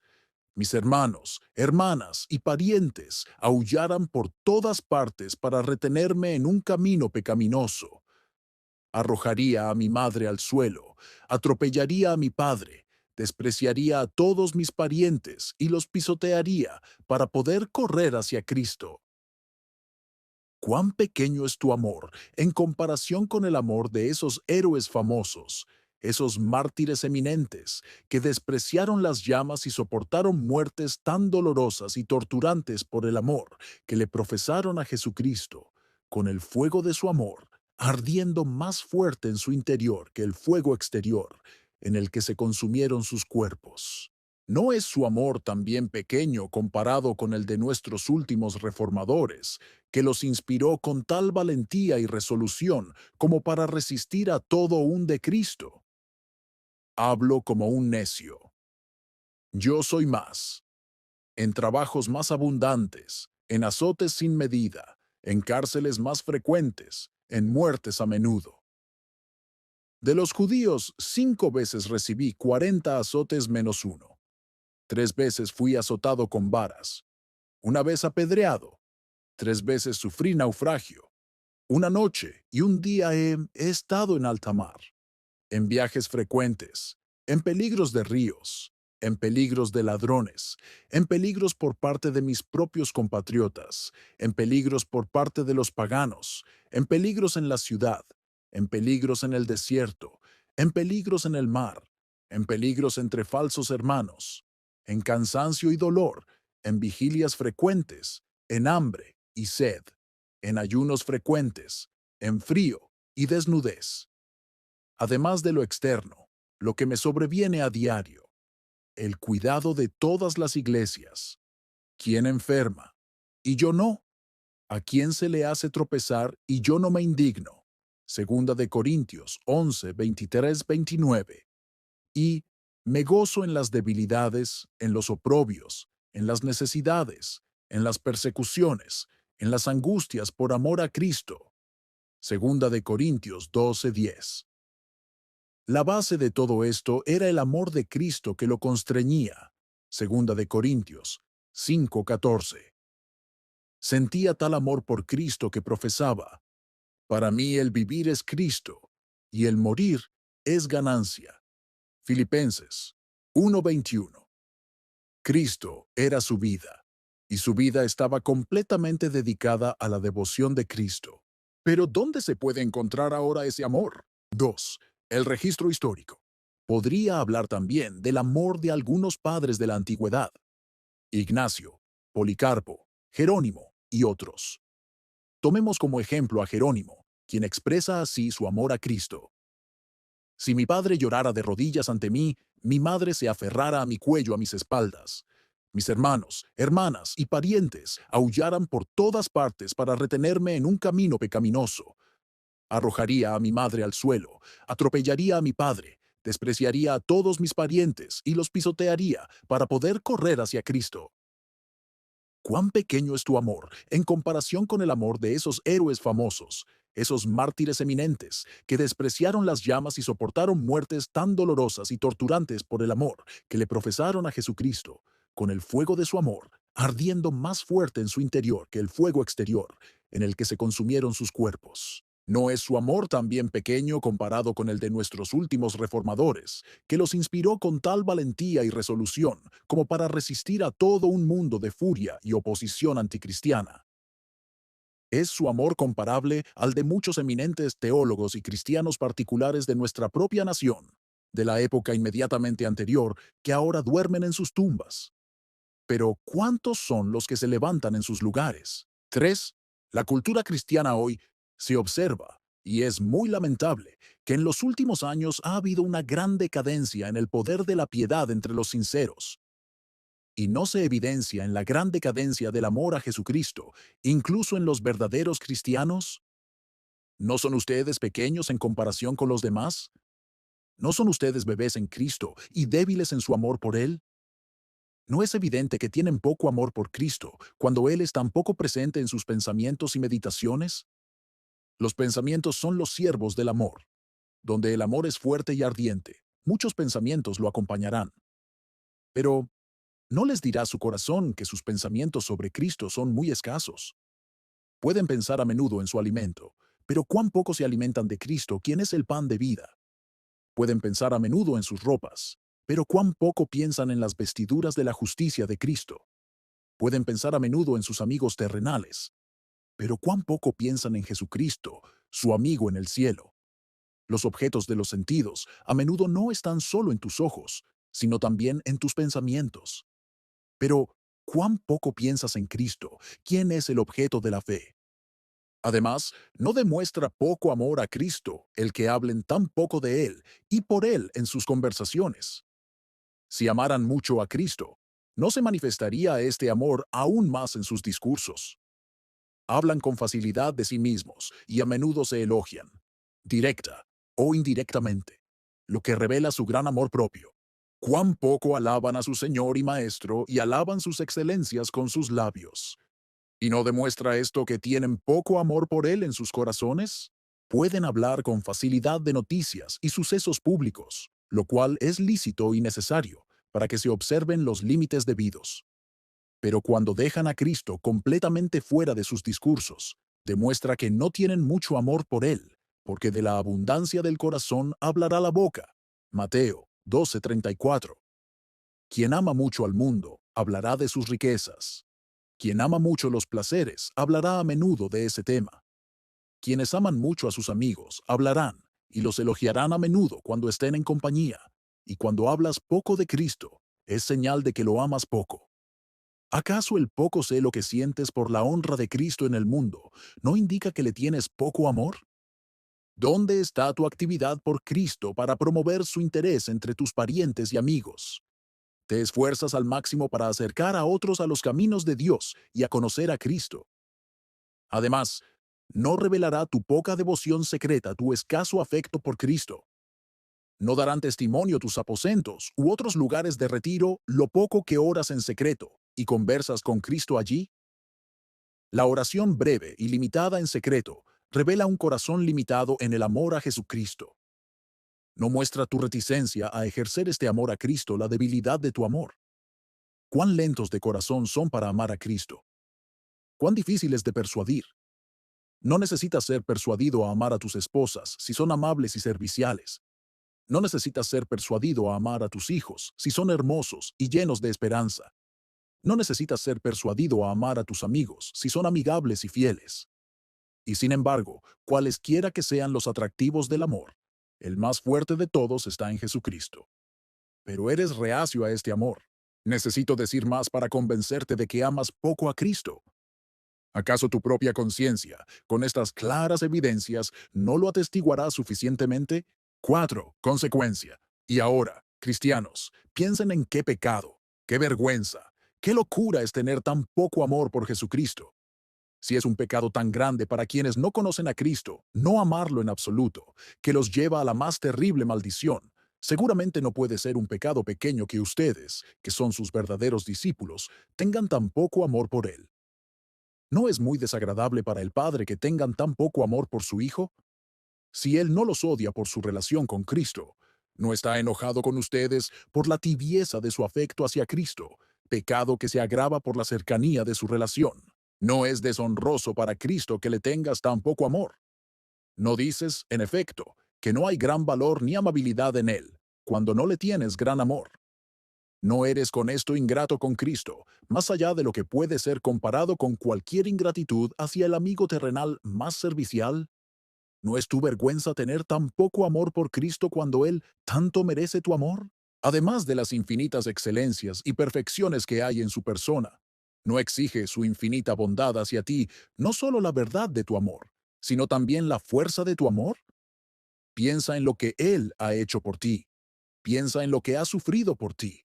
Mis hermanos, hermanas y parientes aullaran por todas partes para retenerme en un camino pecaminoso. Arrojaría a mi madre al suelo, atropellaría a mi padre, despreciaría a todos mis parientes y los pisotearía para poder correr hacia Cristo. Cuán pequeño es tu amor en comparación con el amor de esos héroes famosos, esos mártires eminentes que despreciaron las llamas y soportaron muertes tan dolorosas y torturantes por el amor que le profesaron a Jesucristo, con el fuego de su amor ardiendo más fuerte en su interior que el fuego exterior en el que se consumieron sus cuerpos. ¿No es su amor también pequeño comparado con el de nuestros últimos reformadores, que los inspiró con tal valentía y resolución como para resistir a todo un de Cristo? Hablo como un necio. Yo soy más, en trabajos más abundantes, en azotes sin medida, en cárceles más frecuentes, en muertes a menudo. De los judíos, 5 veces recibí 40 azotes menos uno. 3 veces fui azotado con varas, una vez apedreado, 3 veces sufrí naufragio. Una noche y un día he estado en alta mar, en viajes frecuentes, en peligros de ríos, en peligros de ladrones, en peligros por parte de mis propios compatriotas, en peligros por parte de los paganos, en peligros en la ciudad, en peligros en el desierto, en peligros en el mar, en peligros entre falsos hermanos, en cansancio y dolor, en vigilias frecuentes, en hambre y sed, en ayunos frecuentes, en frío y desnudez. Además de lo externo, lo que me sobreviene a diario, el cuidado de todas las iglesias. ¿Quién enferma? Y yo no. ¿A quién se le hace tropezar y yo no me indigno? Segunda de Corintios 11, 23, 29. Y me gozo en las debilidades, en los oprobios, en las necesidades, en las persecuciones, en las angustias por amor a Cristo. Segunda de Corintios 12, 10. La base de todo esto era el amor de Cristo que lo constreñía. Segunda de Corintios 5:14. Sentía tal amor por Cristo que profesaba: para mí el vivir es Cristo y el morir es ganancia. Filipenses 1:21. Cristo era su vida, y su vida estaba completamente dedicada a la devoción de Cristo. Pero ¿dónde se puede encontrar ahora ese amor? 2. El registro histórico. Podría hablar también del amor de algunos padres de la antigüedad: Ignacio, Policarpo, Jerónimo y otros. Tomemos como ejemplo a Jerónimo, quien expresa así su amor a Cristo. Si mi padre llorara de rodillas ante mí, mi madre se aferrara a mi cuello, a mis espaldas. Mis hermanos, hermanas y parientes aullaran por todas partes para retenerme en un camino pecaminoso. Arrojaría a mi madre al suelo, atropellaría a mi padre, despreciaría a todos mis parientes y los pisotearía para poder correr hacia Cristo. Cuán pequeño es tu amor en comparación con el amor de esos héroes famosos, esos mártires eminentes que despreciaron las llamas y soportaron muertes tan dolorosas y torturantes por el amor que le profesaron a Jesucristo, con el fuego de su amor ardiendo más fuerte en su interior que el fuego exterior en el que se consumieron sus cuerpos. ¿No es su amor también pequeño comparado con el de nuestros últimos reformadores, que los inspiró con tal valentía y resolución como para resistir a todo un mundo de furia y oposición anticristiana? ¿Es su amor comparable al de muchos eminentes teólogos y cristianos particulares de nuestra propia nación, de la época inmediatamente anterior, que ahora duermen en sus tumbas? Pero ¿cuántos son los que se levantan en sus lugares? 3. La cultura cristiana hoy se observa, y es muy lamentable, que en los últimos años ha habido una gran decadencia en el poder de la piedad entre los sinceros, y no se evidencia en la gran decadencia del amor a Jesucristo, incluso en los verdaderos cristianos. ¿No son ustedes pequeños en comparación con los demás? ¿No son ustedes bebés en Cristo y débiles en su amor por Él? ¿No es evidente que tienen poco amor por Cristo cuando Él es tan poco presente en sus pensamientos y meditaciones? Los pensamientos son los siervos del amor. Donde el amor es fuerte y ardiente, muchos pensamientos lo acompañarán. Pero no les dirá su corazón que sus pensamientos sobre Cristo son muy escasos. Pueden pensar a menudo en su alimento, pero cuán poco se alimentan de Cristo, quien es el pan de vida. Pueden pensar a menudo en sus ropas, pero cuán poco piensan en las vestiduras de la justicia de Cristo. Pueden pensar a menudo en sus amigos terrenales, pero cuán poco piensan en Jesucristo, su amigo en el cielo. Los objetos de los sentidos a menudo no están solo en tus ojos, sino también en tus pensamientos. Pero, ¿cuán poco piensas en Cristo, quien es el objeto de la fe? Además, no demuestra poco amor a Cristo el que hablen tan poco de Él y por Él en sus conversaciones. Si amaran mucho a Cristo, no se manifestaría este amor aún más en sus discursos. Hablan con facilidad de sí mismos y a menudo se elogian, directa o indirectamente, lo que revela su gran amor propio. Cuán poco alaban a su Señor y Maestro y alaban sus excelencias con sus labios. ¿Y no demuestra esto que tienen poco amor por Él en sus corazones? Pueden hablar con facilidad de noticias y sucesos públicos, lo cual es lícito y necesario para que se observen los límites debidos. Pero cuando dejan a Cristo completamente fuera de sus discursos, demuestra que no tienen mucho amor por Él, porque de la abundancia del corazón hablará la boca. Mateo 12:34. Quien ama mucho al mundo, hablará de sus riquezas. Quien ama mucho los placeres, hablará a menudo de ese tema. Quienes aman mucho a sus amigos, hablarán y los elogiarán a menudo cuando estén en compañía. Y cuando hablas poco de Cristo, es señal de que lo amas poco. ¿Acaso el poco celo que sientes por la honra de Cristo en el mundo no indica que le tienes poco amor? ¿Dónde está tu actividad por Cristo para promover su interés entre tus parientes y amigos? ¿Te esfuerzas al máximo para acercar a otros a los caminos de Dios y a conocer a Cristo? Además, no revelará tu poca devoción secreta tu escaso afecto por Cristo. No darán testimonio tus aposentos u otros lugares de retiro lo poco que oras en secreto y conversas con Cristo allí. La oración breve y limitada en secreto revela un corazón limitado en el amor a Jesucristo. No muestra tu reticencia a ejercer este amor a Cristo la debilidad de tu amor. ¿Cuán lentos de corazón son para amar a Cristo? ¿Cuán difíciles de persuadir? No necesitas ser persuadido a amar a tus esposas si son amables y serviciales. No necesitas ser persuadido a amar a tus hijos si son hermosos y llenos de esperanza. No necesitas ser persuadido a amar a tus amigos si son amigables y fieles. Y sin embargo, cualesquiera que sean los atractivos del amor, el más fuerte de todos está en Jesucristo. Pero eres reacio a este amor. Necesito decir más para convencerte de que amas poco a Cristo. ¿Acaso tu propia conciencia, con estas claras evidencias, no lo atestiguará suficientemente? 4. Consecuencia. Y ahora, cristianos, piensen en qué pecado, qué vergüenza, qué locura es tener tan poco amor por Jesucristo. Si es un pecado tan grande para quienes no conocen a Cristo, no amarlo en absoluto, que los lleva a la más terrible maldición, seguramente no puede ser un pecado pequeño que ustedes, que son sus verdaderos discípulos, tengan tan poco amor por Él. ¿No es muy desagradable para el Padre que tengan tan poco amor por su Hijo? Si Él no los odia por su relación con Cristo, ¿no está enojado con ustedes por la tibieza de su afecto hacia Cristo, pecado que se agrava por la cercanía de su relación? ¿No es deshonroso para Cristo que le tengas tan poco amor? ¿No dices, en efecto, que no hay gran valor ni amabilidad en Él, cuando no le tienes gran amor? ¿No eres con esto ingrato con Cristo, más allá de lo que puede ser comparado con cualquier ingratitud hacia el amigo terrenal más servicial? ¿No es tu vergüenza tener tan poco amor por Cristo cuando Él tanto merece tu amor? Además de las infinitas excelencias y perfecciones que hay en su persona, ¿no exige su infinita bondad hacia ti no solo la verdad de tu amor, sino también la fuerza de tu amor? Piensa en lo que Él ha hecho por ti. Piensa en lo que ha sufrido por ti.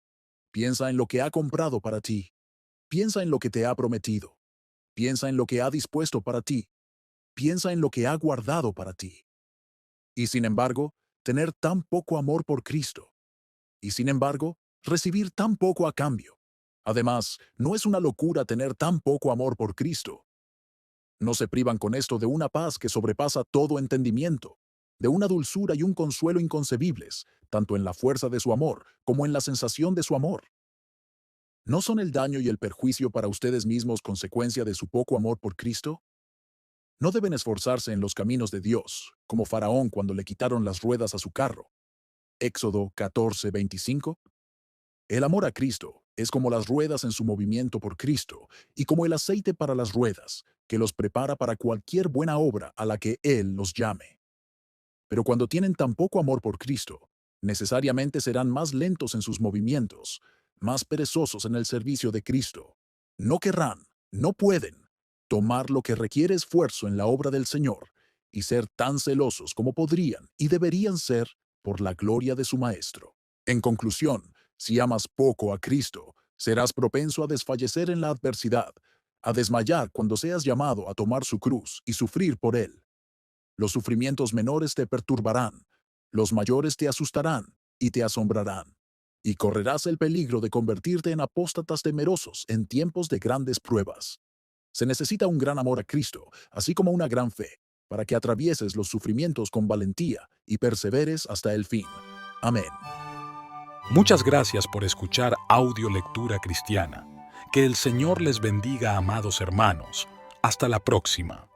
Piensa en lo que ha comprado para ti. Piensa en lo que te ha prometido. Piensa en lo que ha dispuesto para ti. Piensa en lo que ha guardado para ti. Y sin embargo, tener tan poco amor por Cristo. Y sin embargo, recibir tan poco a cambio. Además, no es una locura tener tan poco amor por Cristo. No se privan con esto de una paz que sobrepasa todo entendimiento. de una dulzura y un consuelo inconcebibles, tanto en la fuerza de su amor como en la sensación de su amor. ¿No son el daño y el perjuicio para ustedes mismos consecuencia de su poco amor por Cristo? No deben esforzarse en los caminos de Dios, como Faraón cuando le quitaron las ruedas a su carro. Éxodo 14:25. El amor a Cristo es como las ruedas en su movimiento por Cristo y como el aceite para las ruedas, que los prepara para cualquier buena obra a la que Él los llame. Pero cuando tienen tan poco amor por Cristo, necesariamente serán más lentos en sus movimientos, más perezosos en el servicio de Cristo. No querrán, no pueden, tomar lo que requiere esfuerzo en la obra del Señor y ser tan celosos como podrían y deberían ser por la gloria de su Maestro. En conclusión, si amas poco a Cristo, serás propenso a desfallecer en la adversidad, a desmayar cuando seas llamado a tomar su cruz y sufrir por Él. Los sufrimientos menores te perturbarán, los mayores te asustarán y te asombrarán, y correrás el peligro de convertirte en apóstatas temerosos en tiempos de grandes pruebas. Se necesita un gran amor a Cristo, así como una gran fe, para que atravieses los sufrimientos con valentía y perseveres hasta el fin. Amén.
Muchas gracias por escuchar Audio Lectura Cristiana. Que el Señor les bendiga, amados hermanos. Hasta la próxima.